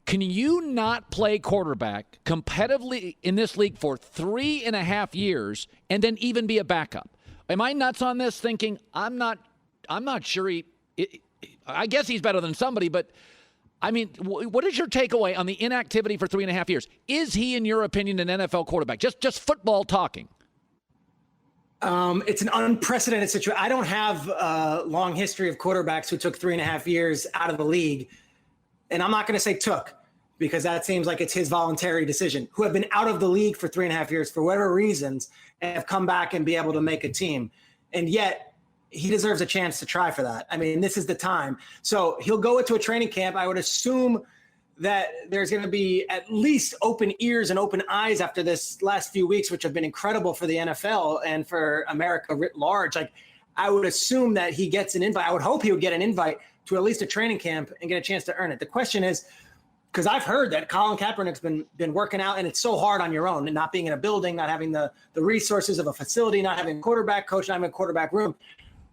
Can you not play quarterback competitively in this league for 3.5 years and then even be a backup? Am I nuts on this thinking I'm not sure I guess he's better than somebody, but I mean, what is your takeaway on the inactivity for 3.5 years? Is he, in your opinion, an NFL quarterback? Just football talking. It's an unprecedented situation. I don't have a long history of quarterbacks who took 3.5 years out of the league. And I'm not going to say took, because that seems like it's his voluntary decision, who have been out of the league for 3.5 years for whatever reasons and have come back and be able to make a team. And yet he deserves a chance to try for that. I mean, this is the time. So he'll go into a training camp. I would assume that there's going to be at least open ears and open eyes after this last few weeks, which have been incredible for the NFL and for America writ large. Like, I would assume that he gets an invite. I would hope he would get an invite to at least a training camp and get a chance to earn it. The question is, because I've heard that Colin Kaepernick's been working out, and it's so hard on your own and not being in a building, not having the resources of a facility, not having a quarterback coach, not having a quarterback room.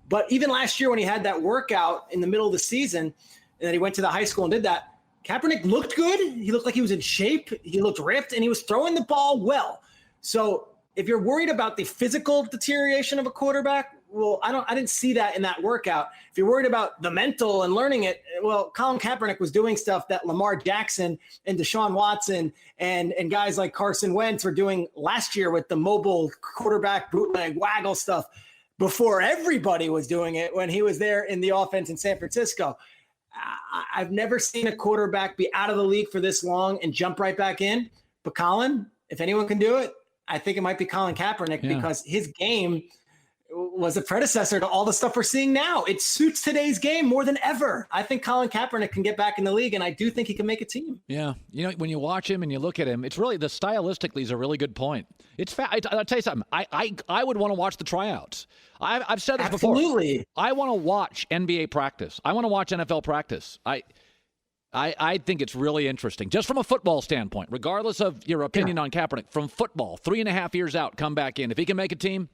But even last year when he had that workout in the middle of the season and then he went to the high school and did that, Kaepernick looked good. He looked like he was in shape. He looked ripped, and he was throwing the ball well. So if you're worried about the physical deterioration of a quarterback, well, I didn't see that in that workout. If you're worried about the mental and learning it, well, Colin Kaepernick was doing stuff that Lamar Jackson and Deshaun Watson and guys like Carson Wentz were doing last year with the mobile quarterback bootleg waggle stuff before everybody was doing it when he was there in the offense in San Francisco. I've never seen a quarterback be out of the league for this long and jump right back in. But Colin, if anyone can do it, I think it might be Colin Kaepernick because his game was a predecessor to all the stuff we're seeing now. It suits today's game more than ever. I think Colin Kaepernick can get back in the league, and I do think he can make a team. Yeah. You know, when you watch him and you look at him, it's really, stylistically is a really good point. It's I'll tell you something. I would want to watch the tryouts. I've said this before. Absolutely. I want to watch NBA practice. I want to watch NFL practice. I think it's really interesting, just from a football standpoint, regardless of your opinion on Kaepernick. From football, 3.5 years out, come back in. If he can make a team,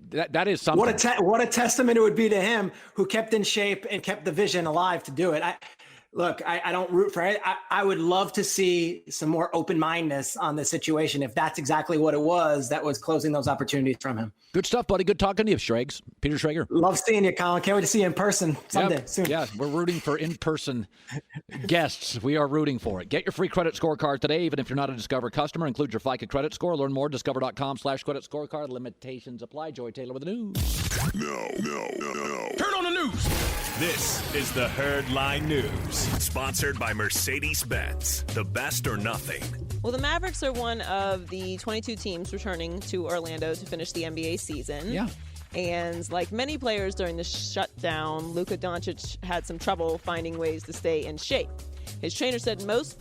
that is something. What a testament it would be to him, who kept in shape and kept the vision alive to do it. I don't root for it. I would love to see some more open-mindedness on the situation if that's exactly what it was that was closing those opportunities from him. Good stuff, buddy. Good talking to you, Schrags. Peter Schrager. Love seeing you, Colin. Can't wait to see you in person someday soon. Yeah, we're rooting for in-person guests. We are rooting for it. Get your free credit scorecard today, even if you're not a Discover customer. Include your FICA credit score. Learn more at discover.com/credit scorecard. Limitations apply. Joy Taylor with the news. No. Turn on the news. This is the Herd Line News, sponsored by Mercedes-Benz. The best or nothing. Well, the Mavericks are one of the 22 teams returning to Orlando to finish the NBA season. Yeah. And like many players during the shutdown, Luka Doncic had some trouble finding ways to stay in shape. His trainer said most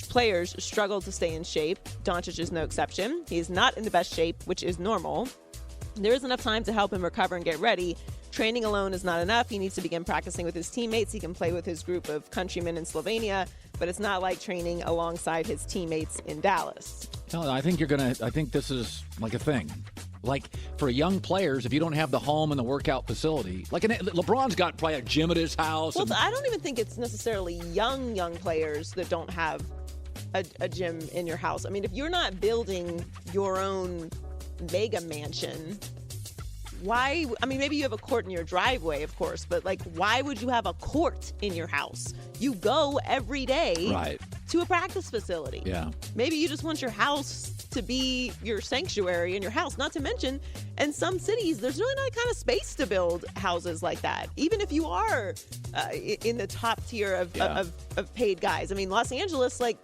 players struggle to stay in shape. Doncic is no exception. He is not in the best shape, which is normal. There is enough time to help him recover and get ready. Training alone is not enough. He needs to begin practicing with his teammates. He can play with his group of countrymen in Slovenia, but it's not like training alongside his teammates in Dallas. No, I think I think this is like a thing. Like for young players, if you don't have the home and the workout facility, like LeBron's got probably a gym at his house. Well, I don't even think it's necessarily young players that don't have a gym in your house. I mean, if you're not building your own mega mansion, why? I mean, maybe you have a court in your driveway, of course, but like, why would you have a court in your house? You go every day to a practice facility. Yeah. Maybe you just want your house to be your sanctuary in your house. Not to mention, in some cities, there's really not kind of space to build houses like that. Even if you are in the top tier of paid guys. I mean, Los Angeles, like,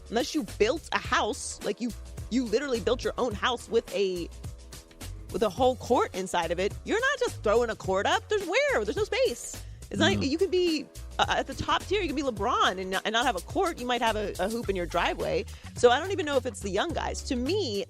unless you built a house, like you literally built your own house with a whole court inside of it, you're not just throwing a court up. There's no space. It's not like you could be at the top tier. You could be LeBron and not have a court. You might have a hoop in your driveway. So I don't even know if it's the young guys. To me,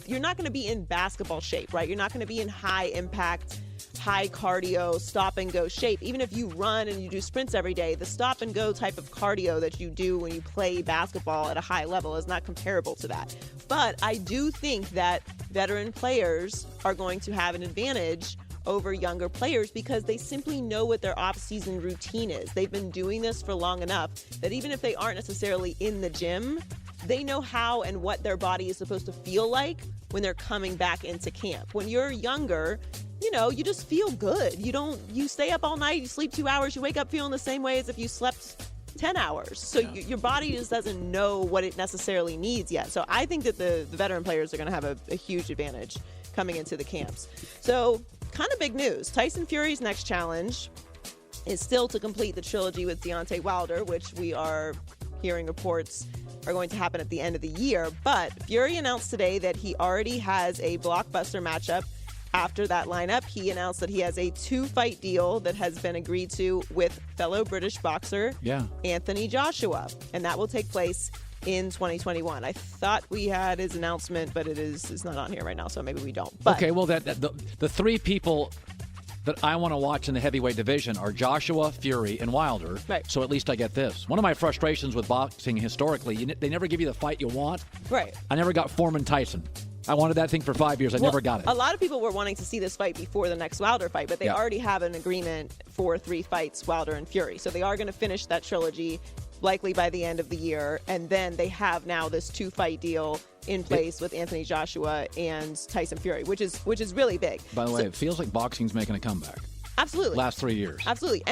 you're not going to be in basketball shape, right? You're not going to be in high impact, high cardio, stop and go shape. Even if you run and you do sprints every day, the stop and go type of cardio that you do when you play basketball at a high level is not comparable to that. But I do think that veteran players are going to have an advantage over younger players because they simply know what their off-season routine is. They've been doing this for long enough that even if they aren't necessarily in the gym, they know how and what their body is supposed to feel like when they're coming back into camp. When you're younger, you just feel good. You stay up all night, you sleep 2 hours, you wake up feeling the same way as if you slept 10 hours. So your body just doesn't know what it necessarily needs yet. So I think that the veteran players are going to have a huge advantage coming into the camps. So kind of big news. Tyson Fury's next challenge is still to complete the trilogy with Deontay Wilder, which we are hearing reports are going to happen at the end of the year. But Fury announced today that he already has a blockbuster matchup after that lineup. He announced that he has a 2-fight deal that has been agreed to with fellow British boxer Anthony Joshua, and that will take place in 2021. I thought we had his announcement, but it's not on here right now, so maybe we don't. But okay, well, the three people that I want to watch in the heavyweight division are Joshua, Fury, and Wilder. Right. So at least I get this. One of my frustrations with boxing historically, they never give you the fight you want. Right. I never got Foreman Tyson. I wanted that thing for 5 years. I never got it. A lot of people were wanting to see this fight before the next Wilder fight, but they already have an agreement for 3 fights, Wilder and Fury. So they are going to finish that trilogy likely by the end of the year. And then they have now this 2-fight deal in place with Anthony Joshua and Tyson Fury, which is really big. By the way, it feels like boxing's making a comeback. Absolutely. Last 3 years. Absolutely.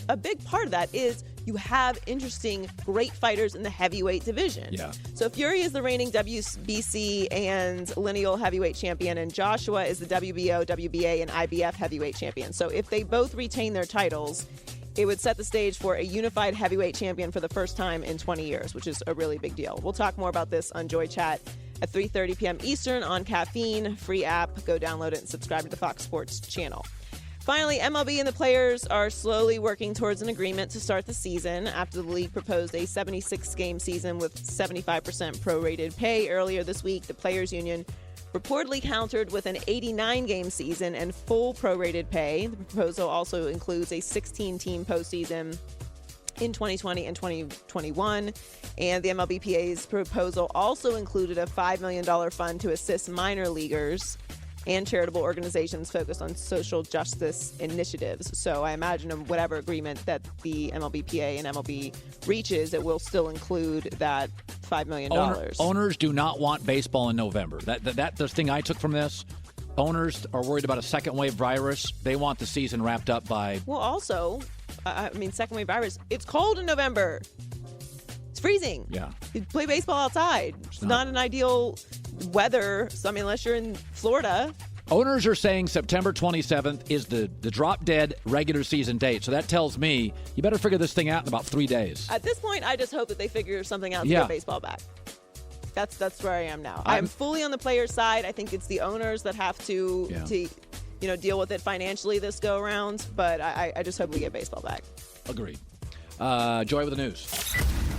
A big part of that is you have interesting, great fighters in the heavyweight division. Yeah. So Fury is the reigning WBC and lineal heavyweight champion, and Joshua is the WBO, WBA, and IBF heavyweight champion. So if they both retain their titles, it would set the stage for a unified heavyweight champion for the first time in 20 years, which is a really big deal. We'll talk more about this on Joy Chat at 3:30 p.m. Eastern on Caffeine, free app. Go download it and subscribe to the Fox Sports channel. Finally, MLB and the players are slowly working towards an agreement to start the season after the league proposed a 76-game season with 75% prorated pay. Earlier this week, the Players Union reportedly countered with an 89-game season and full prorated pay. The proposal also includes a 16-team postseason in 2020 and 2021. And the MLBPA's proposal also included a $5 million fund to assist minor leaguers and charitable organizations focused on social justice initiatives. So I imagine whatever agreement that the MLBPA and MLB reaches, it will still include that $5 million. Owners do not want baseball in November. That's the thing I took from this. Owners are worried about a second wave virus. They want the season wrapped up by... Well, also, second wave virus, it's cold in November. It's freezing. Yeah. You play baseball outside. It's not an ideal weather. So, unless you're in Florida. Owners are saying September 27th is the drop dead regular season date. So that tells me you better figure this thing out in about 3 days. At this point, I just hope that they figure something out to get baseball back. That's where I am now. I'm fully on the players' side. I think it's the owners that have to deal with it financially this go around. But I just hope we get baseball back. Agreed. Joy with the news.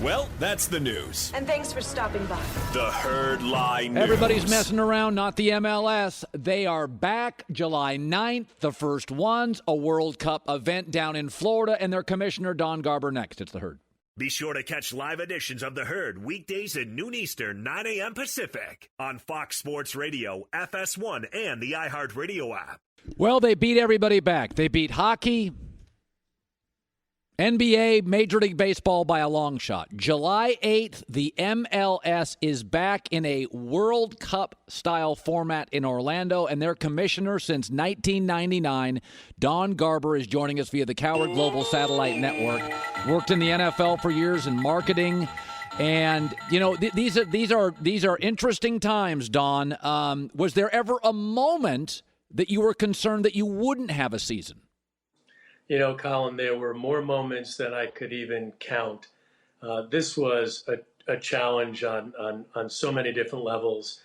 Well, that's the news. And thanks for stopping by. The Herd Lie News. Everybody's messing around, not the MLS. They are back July 9th, the first ones, a World Cup event down in Florida, and their commissioner, Don Garber, next. It's The Herd. Be sure to catch live editions of The Herd weekdays at noon Eastern, 9 a.m. Pacific on Fox Sports Radio, FS1, and the iHeartRadio app. Well, they beat everybody back. They beat hockey, NBA, Major League Baseball by a long shot. July 8th, the MLS is back in a World Cup-style format in Orlando, and their commissioner since 1999, Don Garber, is joining us via the Coward Global Satellite Network. Worked in the NFL for years in marketing, and these are interesting times. Don, was there ever a moment that you were concerned that you wouldn't have a season? Colin, there were more moments than I could even count. This was a challenge on so many different levels.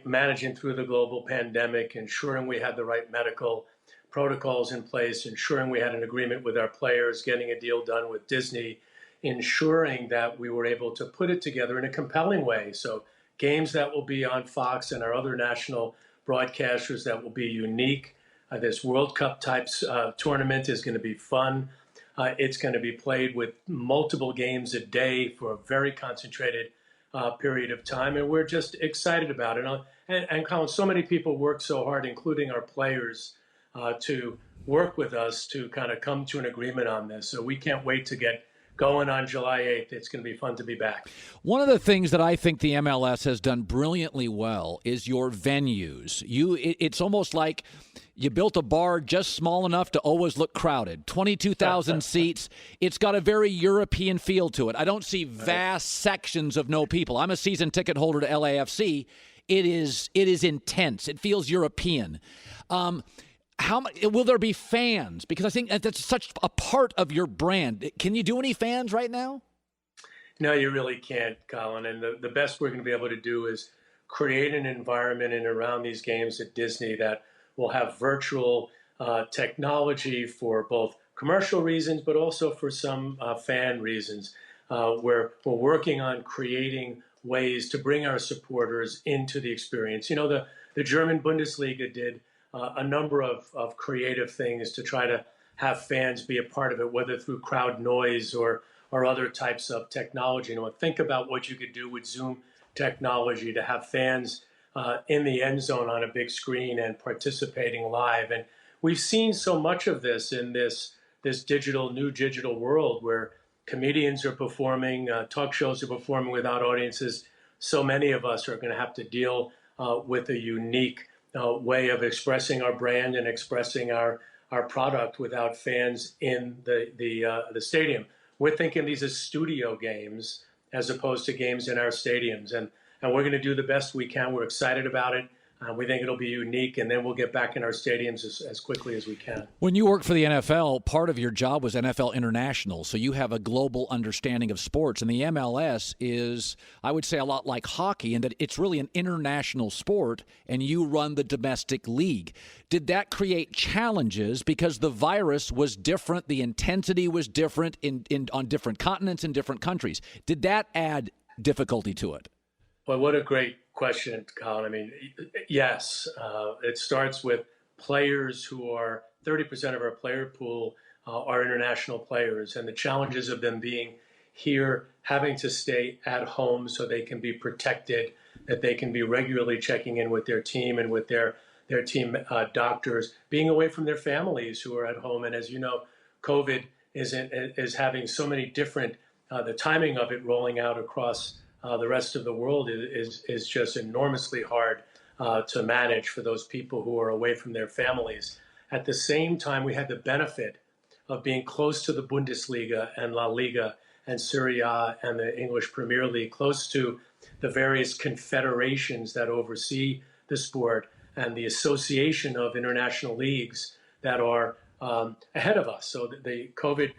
Managing through the global pandemic, ensuring we had the right medical protocols in place, ensuring we had an agreement with our players, getting a deal done with Disney, ensuring that we were able to put it together in a compelling way. So games that will be on Fox and our other national broadcasters that will be unique. This World Cup type tournament is going to be fun. It's going to be played with multiple games a day for a very concentrated period of time, and we're just excited about it. And Colin, so many people work so hard, including our players, to work with us to kind of come to an agreement on this. So we can't wait to get going on July 8th. It's going to be fun to be back. One of the things that I think the MLS has done brilliantly well is your venues. It's almost like you built a bar just small enough to always look crowded. 22,000 seats. It's got a very European feel to it. I don't see vast sections of no people. I'm a season ticket holder to LAFC. It is intense. It feels European. How much will there be fans? Because I think that's such a part of your brand. Can you do any fans right now? No, you really can't, Colin. And the best we're going to be able to do is create an environment in and around these games at Disney that will have virtual technology for both commercial reasons, but also for some fan reasons. We're working on creating ways to bring our supporters into the experience. The German Bundesliga did a number of creative things to try to have fans be a part of it, whether through crowd noise or other types of technology. Think about what you could do with Zoom technology to have fans in the end zone on a big screen and participating live. And we've seen so much of this in this new digital world where comedians are performing, talk shows are performing without audiences. so many of us are going to have to deal with a unique way of expressing our brand and expressing our product without fans in the stadium. We're thinking these are studio games as opposed to games in our stadiums, and we're going to do the best we can. We're excited about it. We think it'll be unique, and then we'll get back in our stadiums as quickly as we can. When you worked for the NFL, part of your job was NFL International, so you have a global understanding of sports. And the MLS is, I would say, a lot like hockey in that it's really an international sport, and you run the domestic league. Did that create challenges because the virus was different, the intensity was different on different continents and different countries? Did that add difficulty to it? Well, what a great question, Colin. I mean, yes, it starts with players who are 30% of our player pool are international players, and the challenges of them being here, having to stay at home so they can be protected, that they can be regularly checking in with their team and with their team doctors, being away from their families who are at home. And as you know, COVID is having so many different, the timing of it rolling out across the rest of the world is just enormously hard to manage for those people who are away from their families. At the same time, we had the benefit of being close to the Bundesliga and La Liga and Serie A and the English Premier League, close to the various confederations that oversee the sport and the association of international leagues that are ahead of us. So the COVID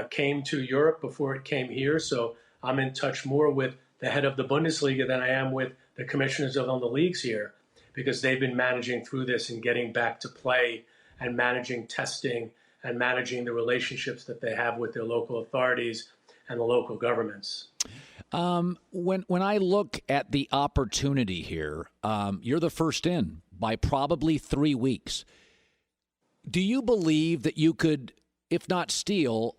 came to Europe before it came here. So I'm in touch more with the head of the Bundesliga than I am with the commissioners of the leagues here, because they've been managing through this and getting back to play and managing testing and managing the relationships that they have with their local authorities and the local governments. When I look at the opportunity here, you're the first in by probably 3 weeks. Do you believe that you could, if not steal,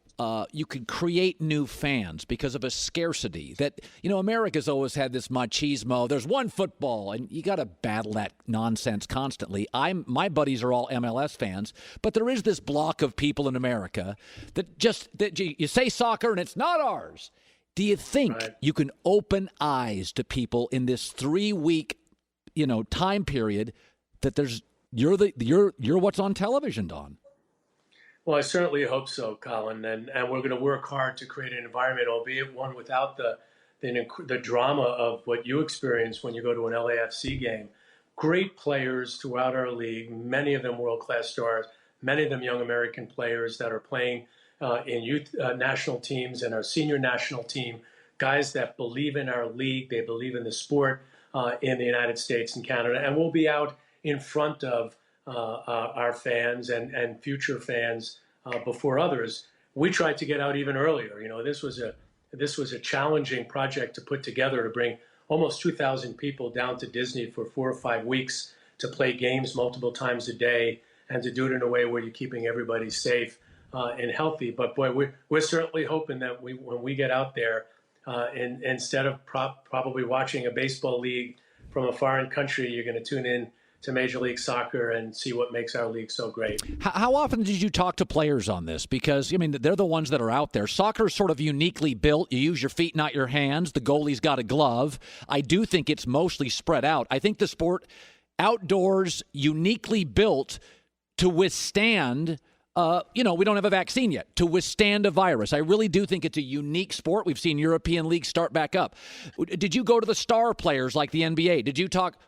you could create new fans because of a scarcity that, America's always had this machismo. There's one football, and you got to battle that nonsense constantly. My buddies are all MLS fans, but there is this block of people in America that you say soccer and it's not ours. Do you think you can open eyes to people in this 3 week, time period that you're what's on television, Don? Well, I certainly hope so, Colin, and we're going to work hard to create an environment, albeit one without the drama of what you experience when you go to an LAFC game. Great players throughout our league, many of them world-class stars, many of them young American players that are playing in youth national teams and our senior national team, guys that believe in our league, they believe in the sport in the United States and Canada, and we'll be out in front of our fans and future fans before others. We tried to get out even earlier. This was a challenging project to put together, to bring almost 2,000 people down to Disney for 4 or 5 weeks to play games multiple times a day and to do it in a way where you're keeping everybody safe and healthy. But boy, we're certainly hoping that when we get out there, and instead of probably watching a baseball league from a foreign country, you're going to tune in to Major League Soccer and see what makes our league so great. How often did you talk to players on this? Because, they're the ones that are out there. Soccer is sort of uniquely built. You use your feet, not your hands. The goalie's got a glove. I do think it's mostly spread out. I think the sport outdoors, uniquely built to withstand we don't have a vaccine yet, to withstand a virus. I really do think it's a unique sport. We've seen European leagues start back up. Did you go to the star players like the NBA?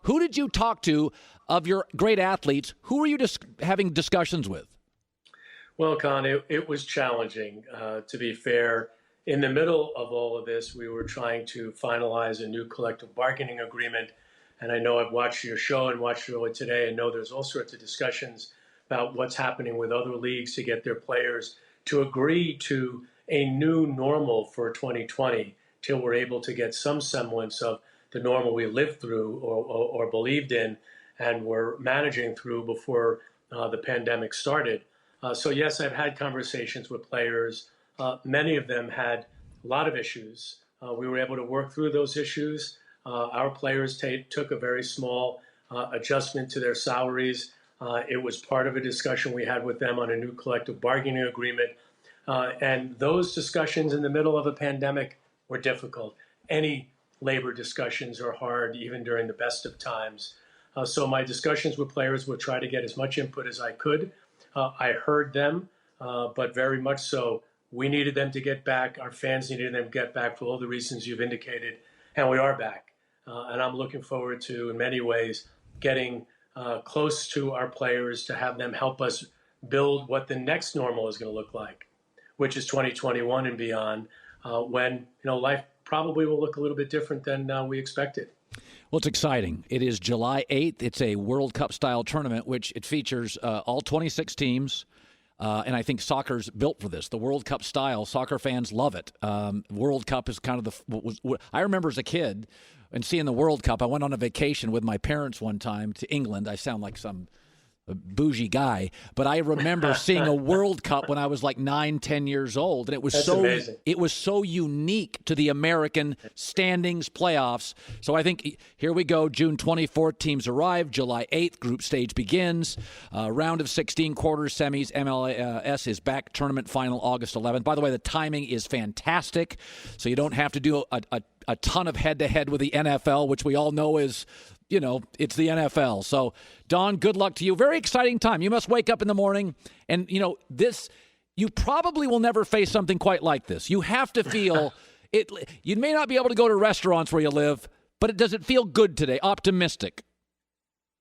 Who did you talk to of your great athletes? Who were you having discussions with? Well, Con, it was challenging, to be fair. In the middle of all of this, we were trying to finalize a new collective bargaining agreement. And I know I've watched your show and watched it today and know there's all sorts of discussions about what's happening with other leagues to get their players to agree to a new normal for 2020 till we're able to get some semblance of the normal we lived through or believed in and were managing through before the pandemic started. So yes, I've had conversations with players. Many of them had a lot of issues. We were able to work through those issues. Our players took a very small adjustment to their salaries. It was part of a discussion we had with them on a new collective bargaining agreement. And those discussions in the middle of a pandemic were difficult. Any labor discussions are hard, even during the best of times. So my discussions with players will try to get as much input as I could. I heard them, but very much so. We needed them to get back. Our fans needed them to get back for all the reasons you've indicated, and we are back. And I'm looking forward to, in many ways, getting close to our players to have them help us build what the next normal is going to look like, which is 2021 and beyond, when life probably will look a little bit different than we expected. Well, it's exciting. It is July 8th. It's a World Cup-style tournament, which it features all 26 teams. And I think soccer's built for this. The World Cup style, soccer fans love it. World Cup is kind of I remember as a kid and seeing the World Cup. I went on a vacation with my parents one time to England. I sound like some bougie guy, but I remember seeing a World Cup when I was like 9-10 years old, and That's amazing. It was so unique to the American standings playoffs. So I think here we go. June 24th, teams arrive. July 8th, group stage begins. Round of 16, quarters, semis. MLS is back. Tournament final August 11th. By the way, the timing is fantastic, so you don't have to do a ton of head-to-head with the NFL, which we all know is, it's the NFL. So, Don, good luck to you. Very exciting time. You must wake up in the morning and, you probably will never face something quite like this. You have to feel it. You may not be able to go to restaurants where you live, but does it feel good today? Optimistic?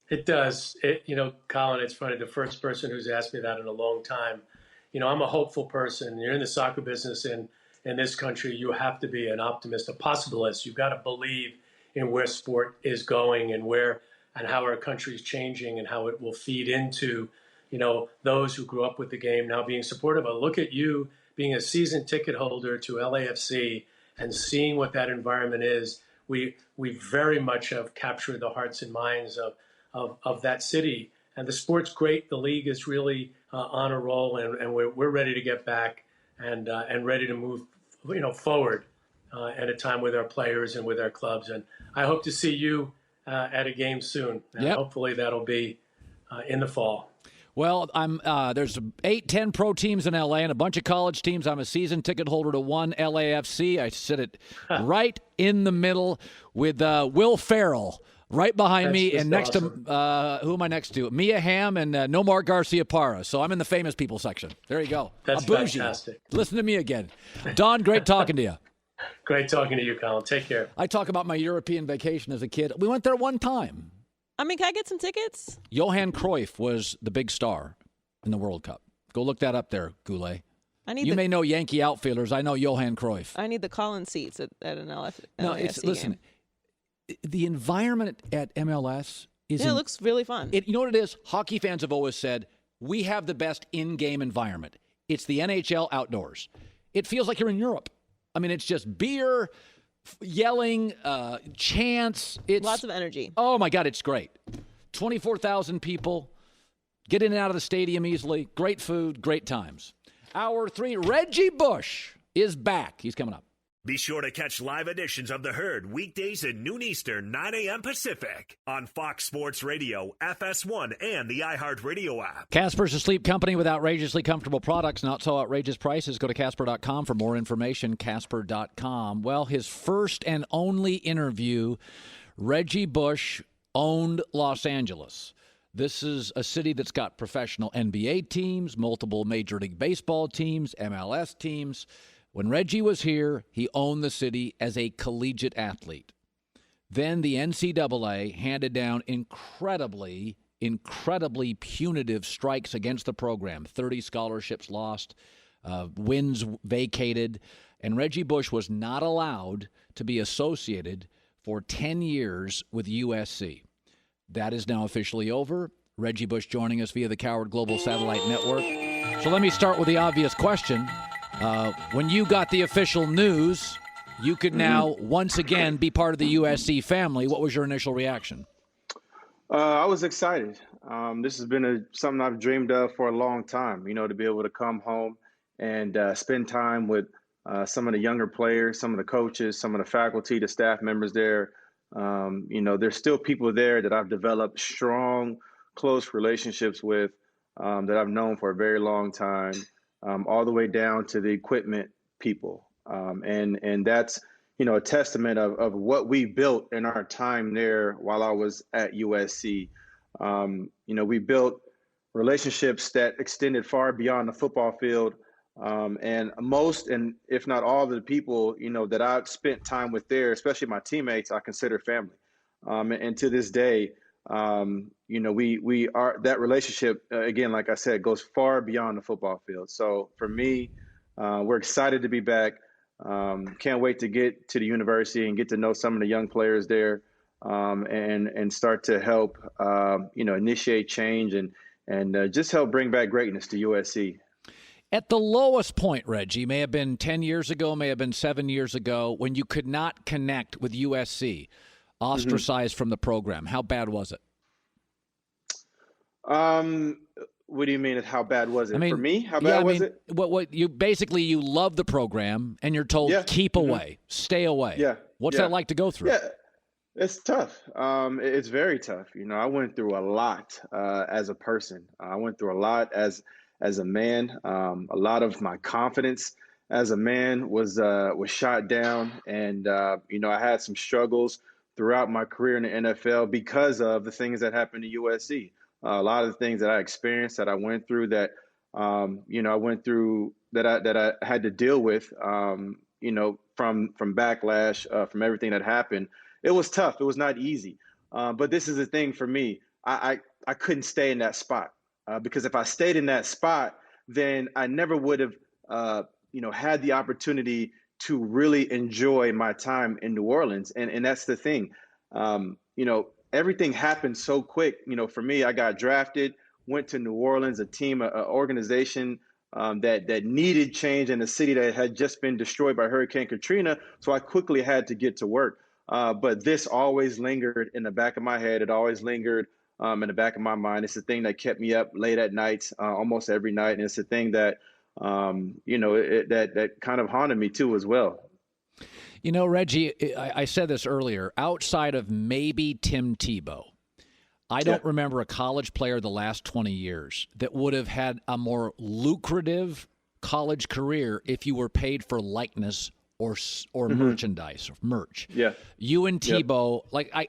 It does. Colin, it's funny. The first person who's asked me that in a long time. I'm a hopeful person. You're in the soccer business in this country. You have to be an optimist, a possibilist. You've got to believe in where sport is going and how our country is changing and how it will feed into, those who grew up with the game now being supportive. But look at you being a season ticket holder to LAFC and seeing what that environment is. We very much have captured the hearts and minds of that city. And the sport's great. The league is really on a roll, and we're ready to get back and ready to move, forward. At a time with our players and with our clubs. And I hope to see you at a game soon. And hopefully that'll be in the fall. Well, there's 8-10 pro teams in L.A. and a bunch of college teams. I'm a season ticket holder to one, LAFC. I sit it right in the middle with Will Ferrell right behind me, and next to who am I next to? Mia Hamm and Nomar Garcia-Parra. So I'm in the famous people section. There you go. That's fantastic. Listen to me again. Don, great talking to you. Great talking to you, Colin. Take care. I talk about my European vacation as a kid. We went there one time. Can I get some tickets? Johan Cruyff was the big star in the World Cup. Go look that up there, Goulet. You may know Yankee outfielders. I know Johan Cruyff. I need the Colin seats at an LAFC listen, game. The environment at MLS is... it looks really fun. You know what it is? Hockey fans have always said, we have the best in-game environment. It's the NHL outdoors. It feels like you're in Europe. I mean, it's just beer, yelling, chants. It's lots of energy. Oh, my God, it's great. 24,000 people. Get in and out of the stadium easily. Great food, great times. Hour 3, Reggie Bush is back. He's coming up. Be sure to catch live editions of The Herd weekdays at noon Eastern, 9 a.m. Pacific on Fox Sports Radio, FS1, and the iHeartRadio app. Casper's a sleep company with outrageously comfortable products, not so outrageous prices. Go to Casper.com for more information, Casper.com. Well, his first and only interview, Reggie Bush owned Los Angeles. This is a city that's got professional NBA teams, multiple Major League Baseball teams, MLS teams. When Reggie was here, he owned the city as a collegiate athlete. Then the NCAA handed down incredibly punitive strikes against the program. 30 scholarships lost, wins vacated, and Reggie Bush was not allowed to be associated for 10 years with USC. That is now officially over. Reggie Bush joining us via the Coward Global Satellite Network. So let me start with the obvious question. When you got the official news, you could now once again be part of the USC family. What was your initial reaction? I was excited. This has been something I've dreamed of for a long time, to be able to come home and spend time with some of the younger players, some of the coaches, some of the faculty, the staff members there. There's still people there that I've developed strong, close relationships with that I've known for a very long time. All the way down to the equipment people. And that's, a testament of what we built in our time there while I was at USC. We built relationships that extended far beyond the football field. And most, and if not all of the people, that I've spent time with there, especially my teammates, I consider family. And to this day, we are, that relationship, again, like I said, goes far beyond the football field. So for me, we're excited to be back. Can't wait to get to the university and get to know some of the young players there, and start to help, initiate change and just help bring back greatness to USC. At the lowest point, Reggie, may have been 10 years ago, may have been 7 years ago, when you could not connect with USC, ostracized from the program. How bad was it? What do you mean? How bad was it for me? How bad was it? What you love the program and you're told keep away, stay away. Yeah. What's that like to go through? Yeah, it's tough. It's very tough. I went through a lot as a person. I went through a lot as a man. A lot of my confidence as a man was shot down, and I had some struggles throughout my career in the NFL because of the things that happened to USC. A lot of the things that I experienced, that I went through, that I went through, that I had to deal with, from backlash, from everything that happened. It was tough. It was not easy. But this is the thing for me. I couldn't stay in that spot, because if I stayed in that spot, then I never would have, had the opportunity to really enjoy my time in New Orleans. And that's the thing. Everything happened so quick. For me, I got drafted, went to New Orleans, a team, an organization that needed change in a city that had just been destroyed by Hurricane Katrina. So I quickly had to get to work. But this always lingered in the back of my head. It always lingered in the back of my mind. It's the thing that kept me up late at night, almost every night. And it's the thing that, that kind of haunted me too as well. Reggie, I said this earlier, outside of maybe Tim Tebow, I don't remember a college player the last 20 years that would have had a more lucrative college career if you were paid for likeness or merchandise or merch. Yeah. You and Tebow,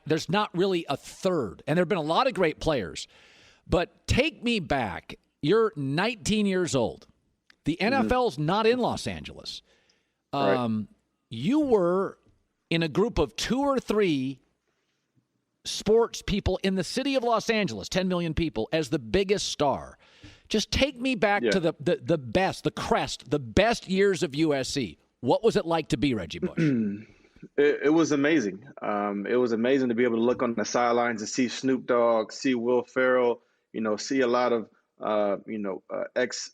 there's not really a third. And there have been a lot of great players. But take me back. You're 19 years old. The NFL's not in Los Angeles. Right. You were in a group of 2 or 3 sports people in the city of Los Angeles, 10 million people, as the biggest star. Just take me back to the best, the crest, the best years of USC. What was it like to be Reggie Bush? It was amazing. It was amazing to be able to look on the sidelines and see Snoop Dogg, see Will Ferrell, see a lot of, ex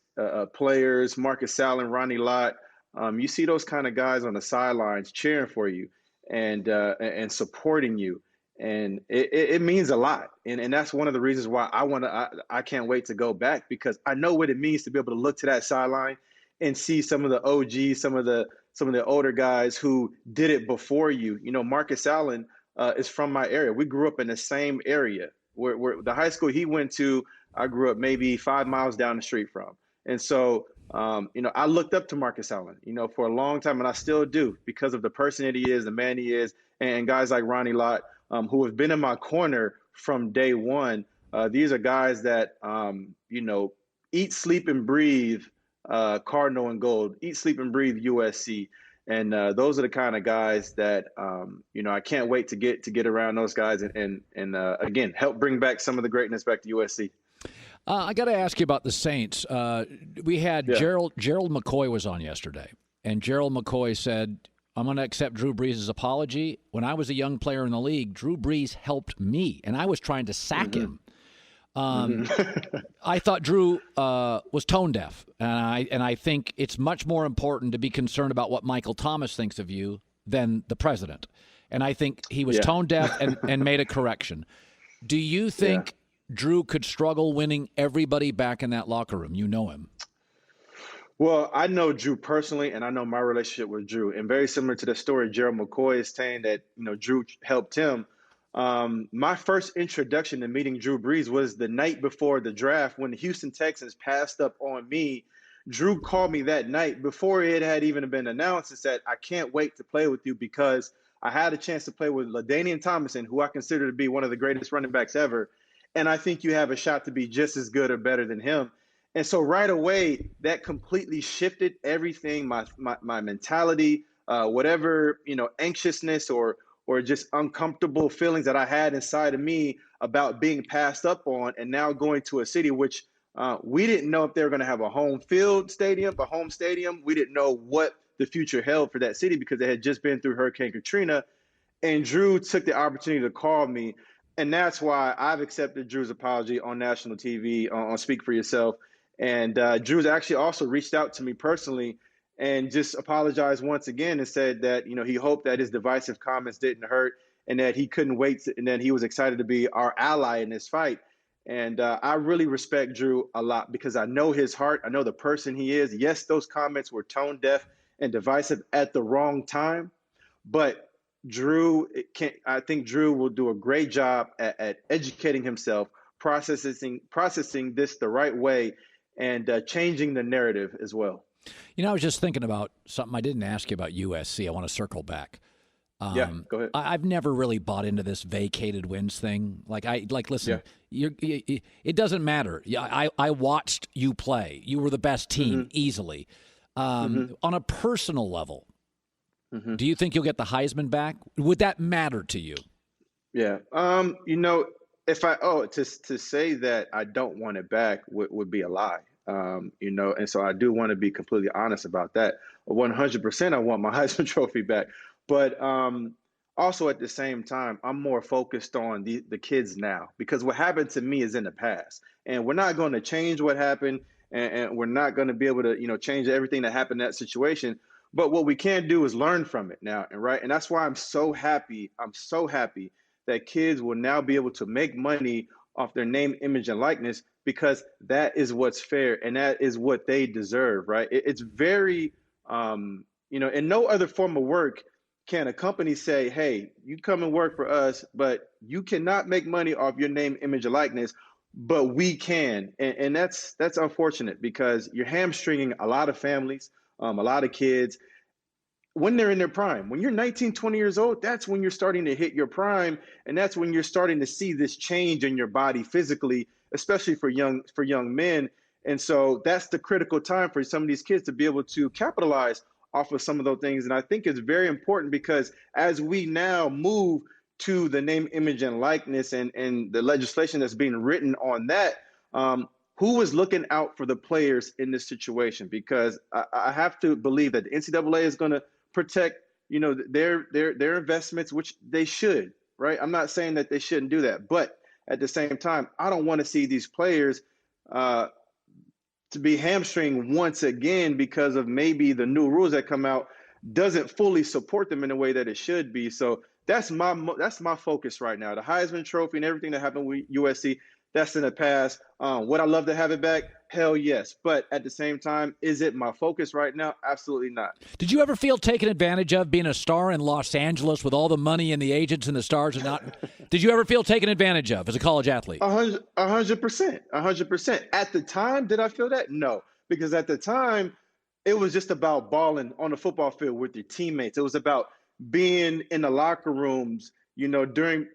players, Marcus Allen, Ronnie Lott. You see those kind of guys on the sidelines cheering for you and supporting you. And it means a lot. And that's one of the reasons why I can't wait to go back, because I know what it means to be able to look to that sideline and see some of the OGs, some of the older guys who did it before you. Marcus Allen is from my area. We grew up in the same area where the high school he went to, I grew up maybe 5 miles down the street from. And so, I looked up to Marcus Allen, for a long time, and I still do, because of the person that he is, the man he is, and guys like Ronnie Lott, who have been in my corner from day one. These are guys that, eat, sleep, and breathe Cardinal and Gold, eat, sleep, and breathe USC. And those are the kind of guys that, I can't wait to get around those guys and again, help bring back some of the greatness back to USC. I got to ask you about the Saints. We had Gerald McCoy was on yesterday, and Gerald McCoy said, I'm going to accept Drew Brees' apology. When I was a young player in the league, Drew Brees helped me, and I was trying to sack him. I thought Drew was tone deaf, and I think it's much more important to be concerned about what Michael Thomas thinks of you than the president. And I think he was tone deaf and made a correction. Do you think Drew could struggle winning everybody back in that locker room? You know him. Well, I know Drew personally, and I know my relationship with Drew. And very similar to the story Gerald McCoy is saying that, Drew helped him. My first introduction to meeting Drew Brees was the night before the draft when the Houston Texans passed up on me Drew called me that night before it had even been announced and said, I can't wait to play with you because I had a chance to play with LaDainian Tomlinson, who I consider to be one of the greatest running backs ever. And I think you have a shot to be just as good or better than him. And so right away, that completely shifted everything, my mentality, whatever, anxiousness or just uncomfortable feelings that I had inside of me about being passed up on and now going to a city which we didn't know if they were going to have a home stadium. We didn't know what the future held for that city because they had just been through Hurricane Katrina. And Drew took the opportunity to call me. And that's why I've accepted Drew's apology on national TV, on Speak for Yourself. And Drew's actually also reached out to me personally and just apologized once again and said that, he hoped that his divisive comments didn't hurt and that he couldn't wait and that he was excited to be our ally in this fight. And I really respect Drew a lot because I know his heart. I know the person he is. Yes, those comments were tone deaf and divisive at the wrong time. But I think Drew will do a great job at educating himself, processing this the right way, and changing the narrative as well. I was just thinking about something I didn't ask you about USC. I want to circle back. Yeah, go ahead. I've never really bought into this vacated wins thing. Listen, it doesn't matter. I watched you play. You were the best team easily. On a personal level, do you think you'll get the Heisman back? Would that matter to you? Yeah. If to say that I don't want it back would be a lie. And so I do want to be completely honest about that. 100% I want my Heisman Trophy back. But also at the same time, I'm more focused on the kids now because what happened to me is in the past. And we're not going to change what happened and we're not going to be able to, change everything that happened in that situation. But what we can do is learn from it now. And that's why I'm so happy. I'm so happy that kids will now be able to make money off their name, image, and likeness because that is what's fair and that is what they deserve, right? It's very, in no other form of work can a company say, hey, you come and work for us, but you cannot make money off your name, image, and likeness, but we can. And that's unfortunate because you're hamstringing a lot of families, a lot of kids when they're in their prime. When you're 19, 20 years old, that's when you're starting to hit your prime. And that's when you're starting to see this change in your body physically, especially for young men. And so that's the critical time for some of these kids to be able to capitalize off of some of those things. And I think it's very important because as we now move to the name, image, and likeness and the legislation that's being written on that, who is looking out for the players in this situation? Because I have to believe that the NCAA is going to protect, their investments, which they should, right? I'm not saying that they shouldn't do that, but at the same time, I don't want to see these players to be hamstringed once again because of maybe the new rules that come out doesn't fully support them in the way that it should be. So that's my focus right now. The Heisman Trophy and everything that happened with USC, that's in the past. Would I love to have it back? Hell yes. But at the same time, is it my focus right now? Absolutely not. Did you ever feel taken advantage of being a star in Los Angeles with all the money and the agents and the stars and not? Did you ever feel taken advantage of as a college athlete? 100%. 100%. At the time, did I feel that? No. Because at the time, it was just about balling on the football field with your teammates. It was about being in the locker rooms, during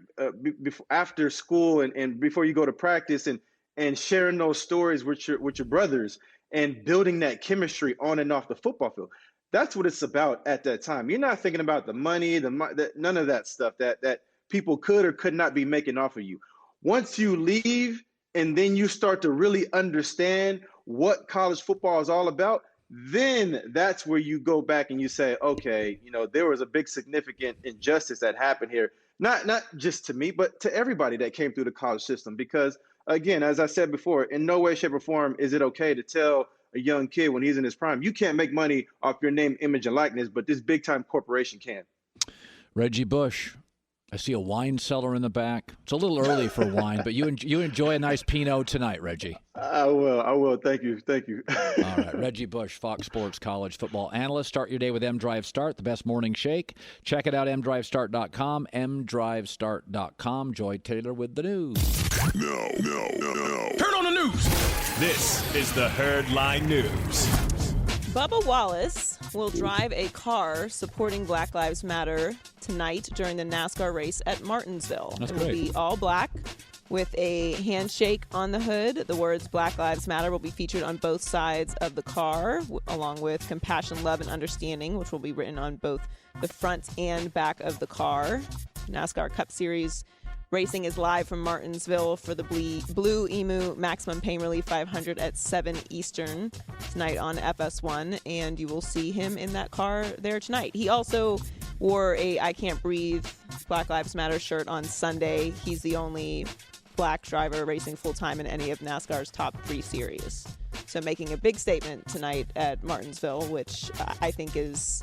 after school and before you go to practice and sharing those stories with your brothers and building that chemistry on and off the football field. That's what it's about at that time. You're not thinking about the money, none of that stuff that people could or could not be making off of you. Once you leave and then you start to really understand what college football is all about, then that's where you go back and you say, okay, there was a big significant injustice that happened here. Not just to me, but to everybody that came through the college system. Because, again, as I said before, in no way, shape, or form is it okay to tell a young kid when he's in his prime, you can't make money off your name, image, and likeness, but this big-time corporation can. Reggie Bush, I see a wine cellar in the back. It's a little early for wine, but you enjoy a nice Pinot tonight, Reggie. I will. Thank you. All right. Reggie Bush, Fox Sports college football analyst. Start your day with M-Drive Start, the best morning shake. Check it out, mdrivestart.com, mdrivestart.com. Joy Taylor with the news. No. Turn on the news. This is the Herd Line News. Bubba Wallace will drive a car supporting Black Lives Matter tonight during the NASCAR race at Martinsville. That's it will be all black with a handshake on the hood. The words Black Lives Matter will be featured on both sides of the car, along with compassion, love, and understanding, which will be written on both the front and back of the car. NASCAR Cup Series racing is live from Martinsville for the Blue Emu Maximum Pain Relief 500 at 7 Eastern tonight on FS1, and you will see him in that car there tonight. He also wore a I Can't Breathe Black Lives Matter shirt on Sunday. He's the only black driver racing full-time in any of NASCAR's top 3 series. So making a big statement tonight at Martinsville, which I think is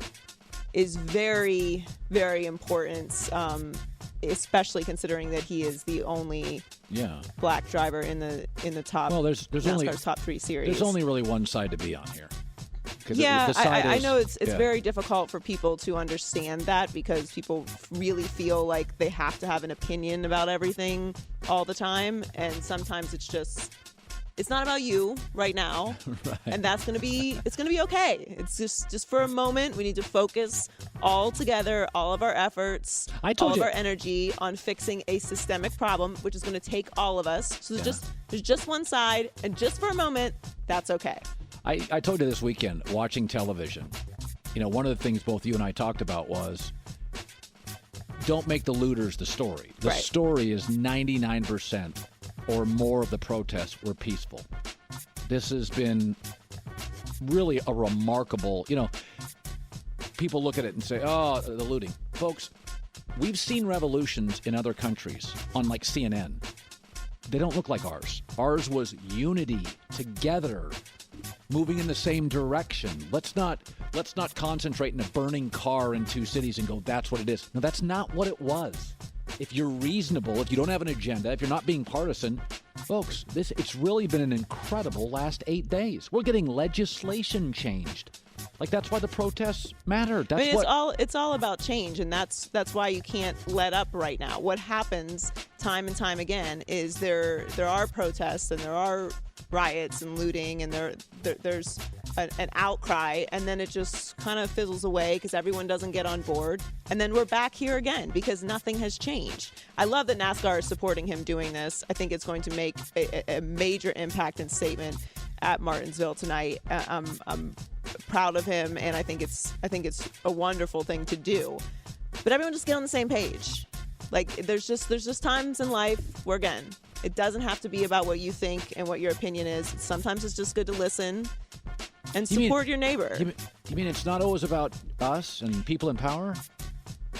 very, very important, especially considering that he is the only black driver in the top. Well, there's NASCAR's only top 3 series. There's only really one side to be on here. Yeah, I know it's very difficult for people to understand that because people really feel like they have to have an opinion about everything all the time, and sometimes it's not about you right now, right. And it's gonna be okay. It's just for a moment. We need to focus all together, all of our efforts, all of our energy on fixing a systemic problem, which is going to take all of us. So there's just one side, and just for a moment, that's okay. I told you this weekend, watching television, one of the things both you and I talked about was don't make the looters the story. The story is 99% or more of the protests were peaceful. This has been really a remarkable, people look at it and say, oh, the looting. Folks, we've seen revolutions in other countries on like CNN. They don't look like ours. Ours was unity, together, moving in the same direction. Let's not concentrate in a burning car in 2 cities and go, that's what it is. No, that's not what it was. If you're reasonable, if you don't have an agenda, if you're not being partisan, folks, it's really been an incredible last 8 days. We're getting legislation changed. Like, that's why the protests matter. It's all about change, and that's why you can't let up right now. What happens time and time again is there are protests and there are riots and looting, and there's an outcry, and then it just kind of fizzles away because everyone doesn't get on board, and then we're back here again because nothing has changed. I love that NASCAR is supporting him doing this. I think it's going to make a major impact and statement at Martinsville tonight. I'm proud of him, and I think it's a wonderful thing to do. But everyone just get on the same page. Like, there's just times in life where, again, it doesn't have to be about what you think and what your opinion is. Sometimes it's just good to listen and support your neighbor. You mean it's not always about us and people in power?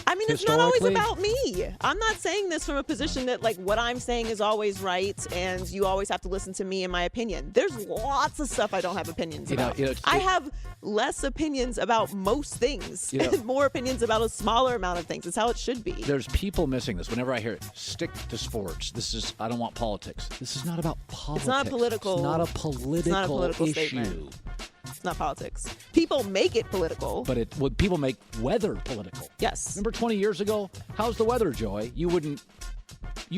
I mean, it's not always about me. I'm not saying this from a position that, like, what I'm saying is always right and you always have to listen to me and my opinion. There's lots of stuff I don't have opinions about. I have less opinions about most things and more opinions about a smaller amount of things. It's how it should be. There's people missing this. Whenever I hear it, stick to sports. I don't want politics. This is not about politics. It's not political. It's not a political issue. Statement. It's not politics. People make it political. But people make weather political. Yes. Remember 20 years ago? How's the weather, Joy? You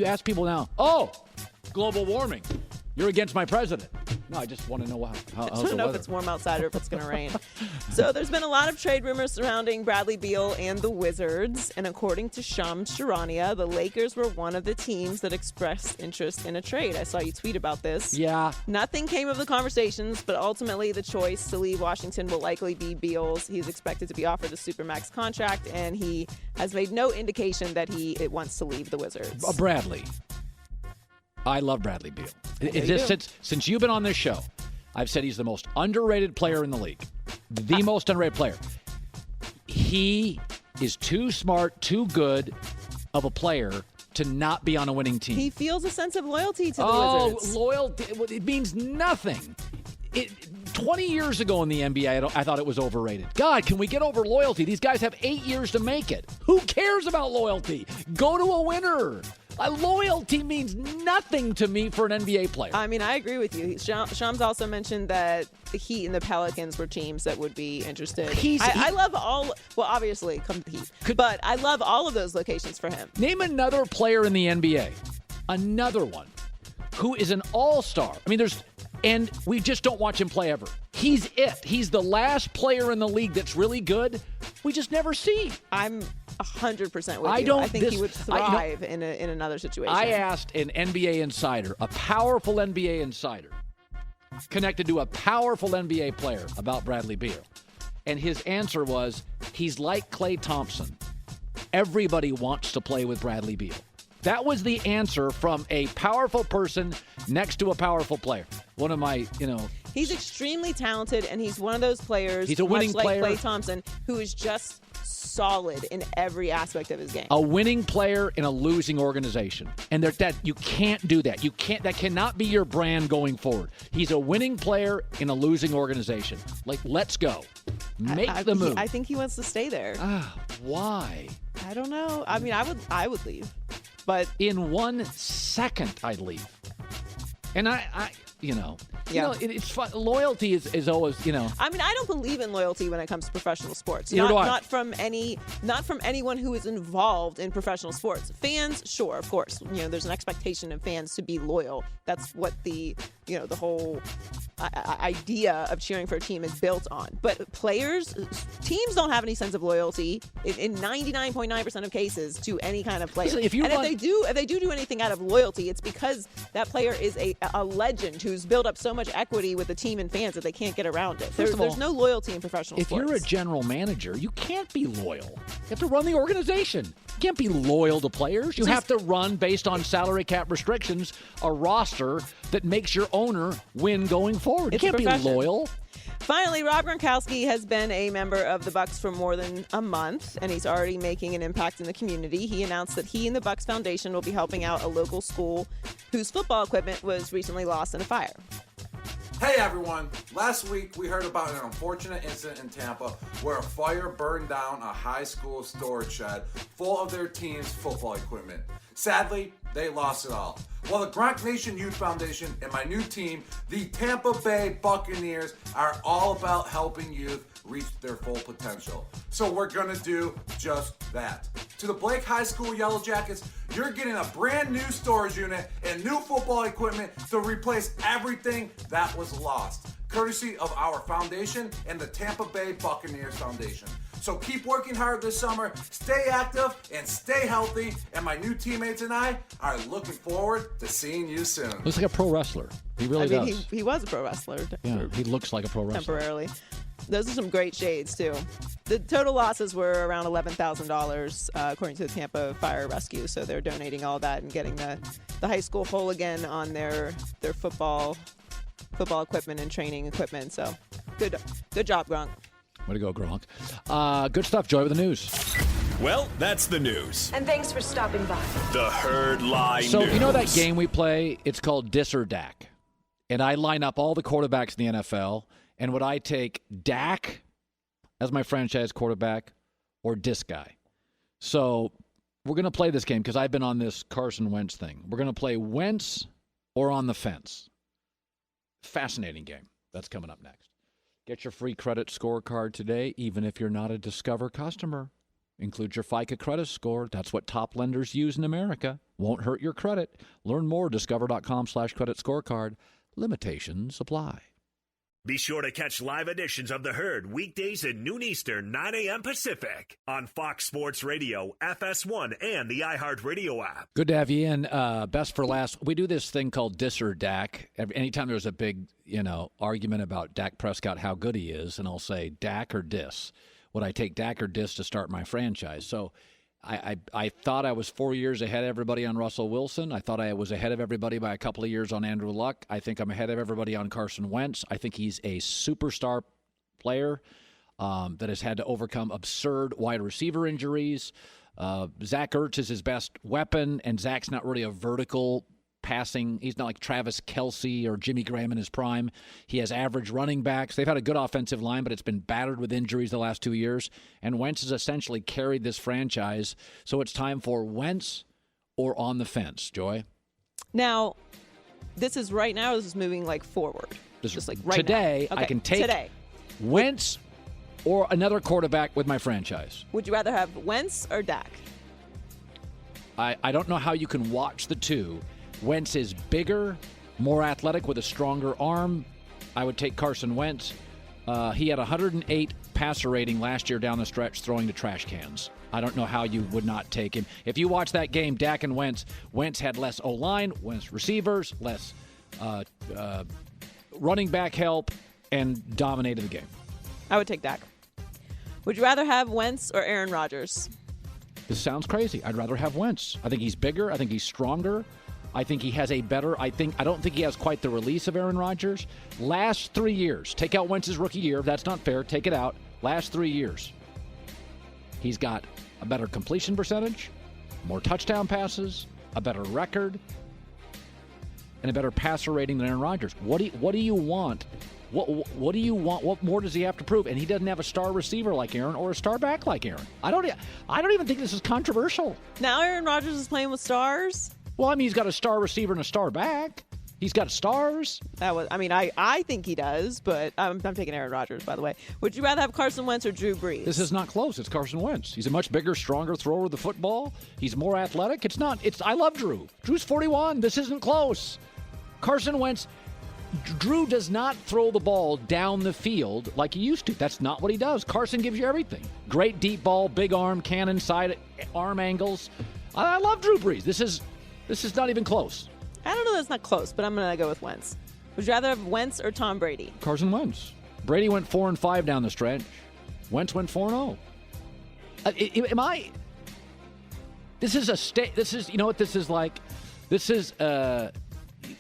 ask people now, global warming. You're against my president. No, I just want to know how's the weather. I just want to know if it's warm outside or if it's going to rain. So there's been a lot of trade rumors surrounding Bradley Beal and the Wizards. And according to Shams Charania, the Lakers were one of the teams that expressed interest in a trade. I saw you tweet about this. Yeah. Nothing came of the conversations, but ultimately the choice to leave Washington will likely be Beal's. He's expected to be offered a Supermax contract, and he has made no indication that he wants to leave the Wizards. Bradley. I love Bradley Beal. Since you've been on this show, I've said he's the most underrated player in the league. The most underrated player. He is too smart, too good of a player to not be on a winning team. He feels a sense of loyalty to the Wizards. Loyalty. It means nothing. 20 years ago in the NBA, I thought it was overrated. God, can we get over loyalty? These guys have 8 years to make it. Who cares about loyalty? Go to a winner. Loyalty means nothing to me for an NBA player. I mean, I agree with you. Shams also mentioned that the Heat and the Pelicans were teams that would be interested. I love all, well, obviously, come to the Heat. But I love all of those locations for him. Name another player in the NBA, another one, who is an all-star. I mean, and we just don't watch him play ever. He's it. He's the last player in the league that's really good. We just never see. I'm 100% with you. I think he would thrive in another situation. I asked an NBA insider, a powerful NBA insider, connected to a powerful NBA player about Bradley Beal. And his answer was, he's like Klay Thompson. Everybody wants to play with Bradley Beal. That was the answer from a powerful person next to a powerful player. One of my, He's extremely talented, and he's one of those players, he's a winning much like player. Klay Thompson, who is just solid in every aspect of his game. A winning player in a losing organization. And that you can't do that. That cannot be your brand going forward. He's a winning player in a losing organization. Let's go. Make the move. I think he wants to stay there. Why? I don't know. I mean, I would leave. But in 1 second, I'd leave. And it's fun. Loyalty is always, I mean, I don't believe in loyalty when it comes to professional sports. Neither do I. Not from anyone who is involved in professional sports. Fans, sure, of course. There's an expectation of fans to be loyal. That's what the whole idea of cheering for a team is built on. But teams don't have any sense of loyalty in 99.9% of cases to any kind of player. Listen, if they do anything out of loyalty, it's because that player is a legend who's built up so much equity with the team and fans that they can't get around it. There's no loyalty in professional sports. If you're a general manager, you can't be loyal. You have to run the organization. You can't be loyal to players. You have to run, based on salary cap restrictions, a roster that makes your owner win going forward. You can't be loyal. Finally, Rob Gronkowski has been a member of the Bucs for more than a month, and he's already making an impact in the community. He announced that he and the Bucs Foundation will be helping out a local school whose football equipment was recently lost in a fire. Hey everyone! Last week we heard about an unfortunate incident in Tampa where a fire burned down a high school storage shed full of their team's football equipment. Sadly, they lost it all. Well, the Gronk Nation Youth Foundation and my new team, the Tampa Bay Buccaneers, are all about helping youth reach their full potential. So we're gonna do just that. To the Blake High School Yellow Jackets, you're getting a brand new storage unit and new football equipment to replace everything that was lost, courtesy of our foundation and the Tampa Bay Buccaneers Foundation. So keep working hard this summer, stay active, and stay healthy, and my new teammates and I are looking forward to seeing you soon. Looks like a pro wrestler. He really does. He was a pro wrestler. Yeah, he looks like a pro wrestler. Temporarily. Those are some great shades, too. The total losses were around $11,000, according to the Tampa Fire Rescue. So they're donating all that and getting the high school whole again on their football equipment and training equipment. So good job, Gronk. Way to go, Gronk. Good stuff, Joy, with the news. Well, that's the news. And thanks for stopping by. The Herd Lie So News. you know that game we play? It's called Dis or Dak. And I line up all the quarterbacks in the NFL. And would I take Dak as my franchise quarterback or Dis guy? So we're going to play this game because I've been on this Carson Wentz thing. We're going to play Wentz or on the fence. Fascinating game. That's coming up next. Get your free credit scorecard today, even if you're not a Discover customer. Include your FICA credit score. That's what top lenders use in America. Won't hurt your credit. Learn more at discover.com/credit scorecard. Limitations apply. Be sure to catch live editions of The Herd weekdays at noon Eastern, 9 a.m. Pacific on Fox Sports Radio, FS1, and the iHeartRadio app. Good to have you in. Best for last. We do this thing called Dis or Dak. Anytime there's a big, argument about Dak Prescott, how good he is, and I'll say Dak or Dis. Would I take Dak or Dis to start my franchise? So I thought I was 4 years ahead of everybody on Russell Wilson. I thought I was ahead of everybody by a couple of years on Andrew Luck. I think I'm ahead of everybody on Carson Wentz. I think he's a superstar player that has had to overcome absurd wide receiver injuries. Zach Ertz is his best weapon, and Zach's not really a vertical passing. He's not like Travis Kelce or Jimmy Graham in his prime. He has average running backs. They've had a good offensive line, but it's been battered with injuries the last 2 years. And Wentz has essentially carried this franchise. So it's time for Wentz or on the fence, Joy. Now, this is right now. This is moving like forward. Just like right today, now. Okay. I can take Wentz or another quarterback with my franchise. Would you rather have Wentz or Dak? I don't know how you can watch the two. Wentz is bigger, more athletic with a stronger arm. I would take Carson Wentz. He had 108 passer rating last year down the stretch throwing to trash cans. I don't know how you would not take him. If you watch that game, Dak and Wentz had less O-line, less receivers, less running back help, and dominated the game. I would take Dak. Would you rather have Wentz or Aaron Rodgers? This sounds crazy. I'd rather have Wentz. I think he's bigger. I think he's stronger. I think he has a better, I don't think he has quite the release of Aaron Rodgers. Last 3 years, take out Wentz's rookie year. That's not fair. Take it out. Last 3 years, he's got a better completion percentage, more touchdown passes, a better record, and a better passer rating than Aaron Rodgers. What do you want? What do you want? What more does he have to prove? And he doesn't have a star receiver like Aaron or a star back like Aaron. I don't even think this is controversial. Now Aaron Rodgers is playing with stars? Well, I mean, he's got a star receiver and a star back. He's got stars. I think he does, but I'm taking Aaron Rodgers, by the way. Would you rather have Carson Wentz or Drew Brees? This is not close. It's Carson Wentz. He's a much bigger, stronger thrower of the football. He's more athletic. I love Drew. Drew's 41. This isn't close. Carson Wentz, Drew does not throw the ball down the field like he used to. That's not what he does. Carson gives you everything. Great deep ball, big arm, cannon side arm angles. I love Drew Brees. This is not even close. I don't know that it's not close, but I'm going to go with Wentz. Would you rather have Wentz or Tom Brady? Carson Wentz. Brady went 4-5 down the stretch. Wentz went 4-0. This is a state. This is, you know what this is like? This is,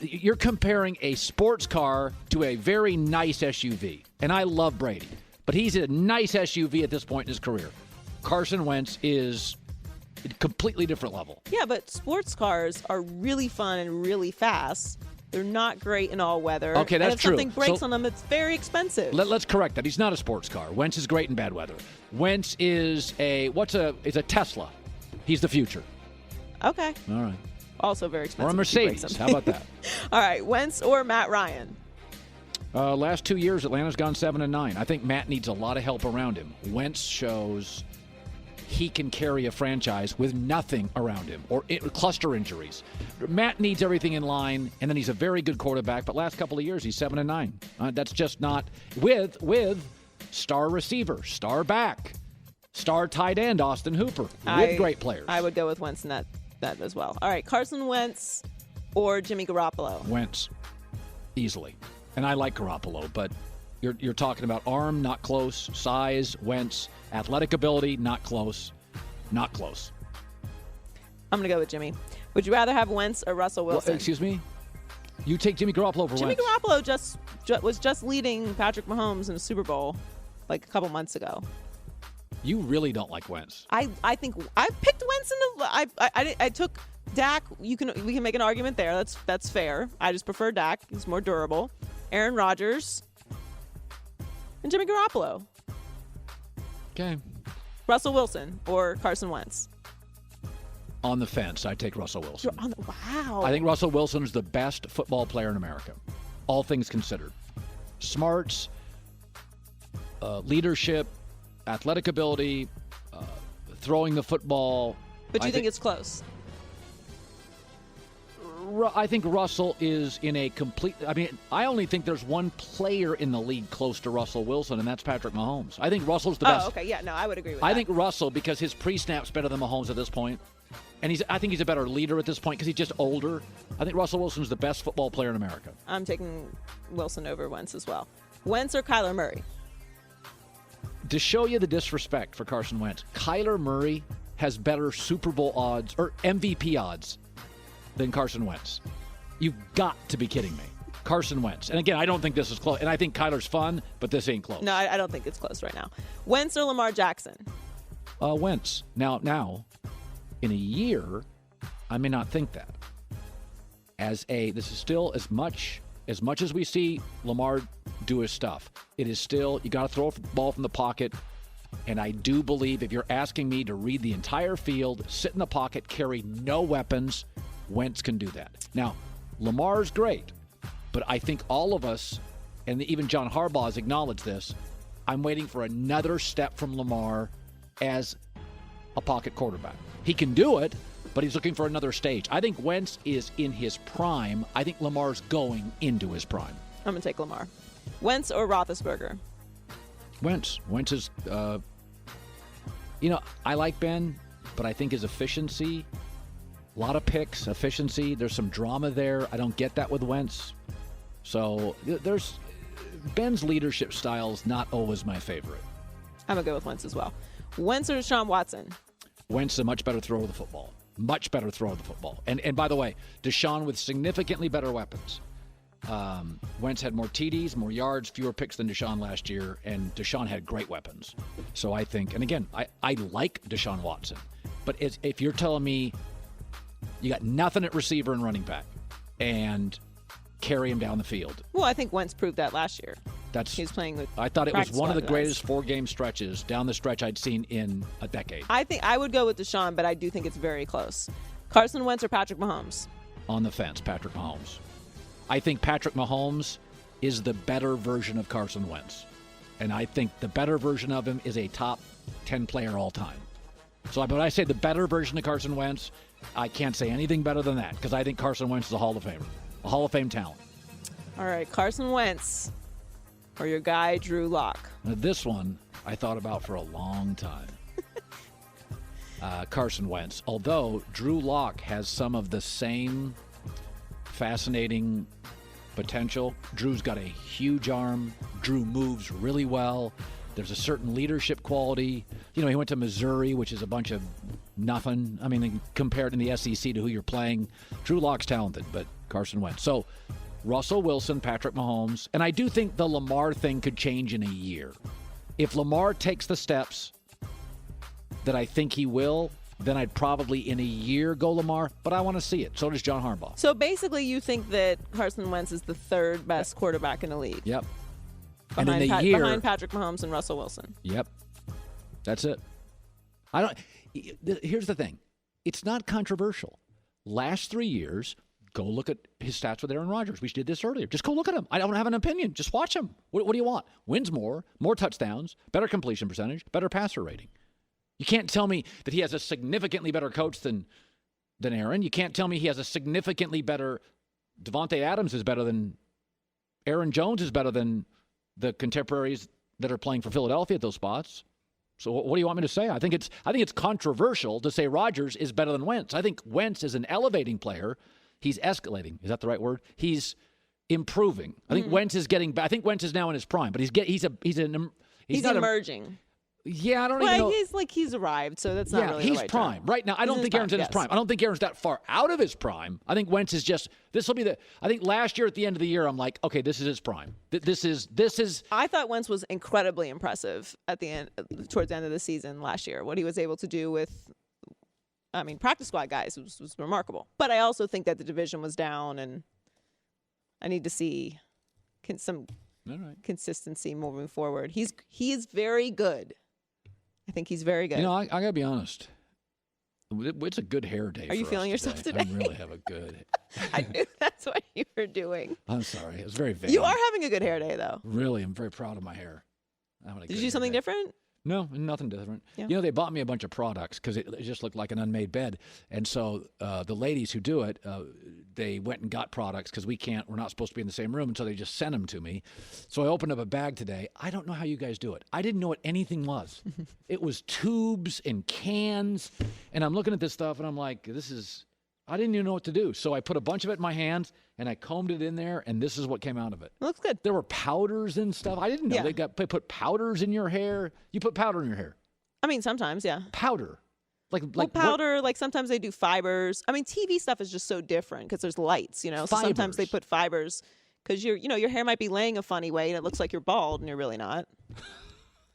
you're comparing a sports car to a very nice SUV. And I love Brady, but he's a nice SUV at this point in his career. Carson Wentz is a completely different level. Yeah, but sports cars are really fun and really fast. They're not great in all weather. Okay, that's true. And if something breaks on them, it's very expensive. Let's correct that. He's not a sports car. Wentz is great in bad weather. Wentz is a Tesla. He's the future. Okay. All right. Also very expensive. Or a Mercedes. How about that? All right. Wentz or Matt Ryan? Last 2 years, Atlanta's gone 7-9. I think Matt needs a lot of help around him. Wentz shows he can carry a franchise with nothing around him or cluster injuries. Matt needs everything in line, and then he's a very good quarterback. But last couple of years, he's 7-9. That's just not with star receiver, star back, star tight end Austin Hooper with great players. I would go with Wentz in that as well. All right, Carson Wentz or Jimmy Garoppolo? Wentz, easily. And I like Garoppolo, but you're talking about arm, not close, size, Wentz, athletic ability, not close, not close. I'm going to go with Jimmy. Would you rather have Wentz or Russell Wilson? Well, excuse me? You take Jimmy Garoppolo over Jimmy Wentz. Garoppolo was just leading Patrick Mahomes in the Super Bowl like a couple months ago. You really don't like Wentz. I think I picked Wentz I took Dak. We can make an argument there. That's fair. I just prefer Dak. He's more durable. Aaron Rodgers and Jimmy Garoppolo. Okay. Russell Wilson or Carson Wentz? On the fence, I take Russell Wilson. Wow. I think Russell Wilson is the best football player in America, all things considered. Smarts, leadership, athletic ability, throwing the football. But do you think it's close? I think Russell is in a complete... I mean, I only think there's one player in the league close to Russell Wilson, and that's Patrick Mahomes. I think Russell's the best. Oh, okay. Yeah, no, I would agree with that. I think Russell, because his pre-snap's better than Mahomes at this point, and I think he's a better leader at this point because he's just older. I think Russell Wilson's the best football player in America. I'm taking Wilson over Wentz as well. Wentz or Kyler Murray? To show you the disrespect for Carson Wentz, Kyler Murray has better Super Bowl odds or MVP odds than Carson Wentz. You've got to be kidding me. Carson Wentz. And again, I don't think this is close. And I think Kyler's fun, but this ain't close. No, I don't think it's close right now. Wentz or Lamar Jackson? Wentz. Now, in a year, I may not think that. this is still as much as we see Lamar do his stuff, it is still, you got to throw a ball from the pocket. And I do believe if you're asking me to read the entire field, sit in the pocket, carry no weapons, Wentz can do that. Now, Lamar's great, but I think all of us, and even John Harbaugh has acknowledged this, I'm waiting for another step from Lamar as a pocket quarterback. He can do it, but he's looking for another stage. I think Wentz is in his prime. I think Lamar's going into his prime. I'm going to take Lamar. Wentz or Roethlisberger? Wentz. Wentz is, I like Ben, but I think his efficiency, a lot of picks, efficiency, there's some drama there. I don't get that with Wentz. So Ben's leadership style is not always my favorite. I'm going to go with Wentz as well. Wentz or Deshaun Watson? Wentz is a much better thrower of the football. Much better thrower of the football. And by the way, Deshaun with significantly better weapons. Wentz had more TDs, more yards, fewer picks than Deshaun last year, and Deshaun had great weapons. So I think, and again, I like Deshaun Watson. But if you're telling me you got nothing at receiver and running back and carry him down the field. Well, I think Wentz proved that last year. He's playing with. I thought it was one of the greatest 4-game stretches down the stretch I'd seen in a decade. I think I would go with Deshaun, but I do think it's very close. Carson Wentz or Patrick Mahomes? On the fence, Patrick Mahomes. I think Patrick Mahomes is the better version of Carson Wentz. And I think the better version of him is a top 10 player all time. So when I say the better version of Carson Wentz, I can't say anything better than that because I think Carson Wentz is a Hall of Famer, a Hall of Fame talent. All right, Carson Wentz or your guy Drew Lock? Now, this one I thought about for a long time. Carson Wentz. Although Drew Lock has some of the same fascinating potential. Drew's got a huge arm. Drew moves really well. There's a certain leadership quality. He went to Missouri, which is a bunch of nothing. I mean, compared in the SEC to who you're playing, Drew Lock's talented, but Carson Wentz. So Russell Wilson, Patrick Mahomes, and I do think the Lamar thing could change in a year. If Lamar takes the steps that I think he will, then I'd probably in a year go Lamar, but I want to see it. So does John Harbaugh. So basically you think that Carson Wentz is the third best quarterback in the league? Yep. Behind Patrick Mahomes and Russell Wilson. Yep. That's it. Here's the thing. It's not controversial. Last 3 years, go look at his stats with Aaron Rodgers. We did this earlier. Just go look at him. I don't have an opinion. Just watch him. What do you want? Wins more touchdowns, better completion percentage, better passer rating. You can't tell me that he has a significantly better coach than Aaron. You can't tell me he has a significantly better Devontae Adams is better than Aaron Jones is better than the contemporaries that are playing for Philadelphia at those spots. So what do you want me to say? I think it's controversial to say Rodgers is better than Wentz. I think Wentz is an elevating player. He's escalating. Is that the right word? He's improving. I think Wentz is getting. I think Wentz is now in his prime, but he's emerging. Yeah, I don't even know. He's arrived, so that's not really the right he's prime term. right now. I don't think Aaron's in his prime. I don't think Aaron's that far out of his prime. I think Wentz is just. This will be I think last year at the end of the year, I'm like, okay, this is his prime. This is. I thought Wentz was incredibly impressive at the end, towards the end of the season last year. What he was able to do with, practice squad guys was remarkable. But I also think that the division was down, and I need to see some consistency moving forward. He is very good. I think he's very good. I got to be honest. It's a good hair day. Are you feeling yourself today? I really have a good. I knew that's what you were doing. I'm sorry. It was very vague. You are having a good hair day, though. Really, I'm very proud of my hair. Did you do something different? No, nothing different. Yeah. They bought me a bunch of products because it just looked like an unmade bed. And so the ladies who do it, they went and got products because we're not supposed to be in the same room. And so they just sent them to me. So I opened up a bag today. I don't know how you guys do it. I didn't know what anything was. It was tubes and cans. And I'm looking at this stuff and I'm like, I didn't even know what to do. So I put a bunch of it in my hands and I combed it in there, and this is what came out of it. It looks good. There were powders and stuff. I didn't know they put powders in your hair. You put powder in your hair. Sometimes, yeah. Powder. Like powder, like sometimes they do fibers. TV stuff is just so different because there's lights, So sometimes they put fibers because your hair might be laying a funny way and it looks like you're bald and you're really not.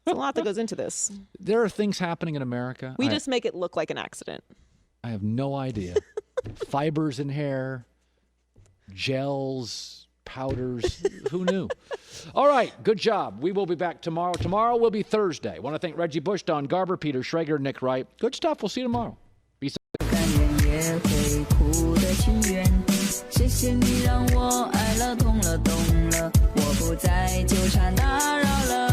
There's a lot that goes into this. There are things happening in America. We just make it look like an accident. I have no idea. Fibers in hair. gels, powders. Who knew? All right, good job. We will be back tomorrow. Tomorrow will be Thursday. I want to thank Reggie Bush, Don Garber, Peter Schrager, Nick Wright. Good stuff. We'll see you tomorrow. Be safe. 谢谢你让我爱了痛了懂了，我不再纠缠打扰了。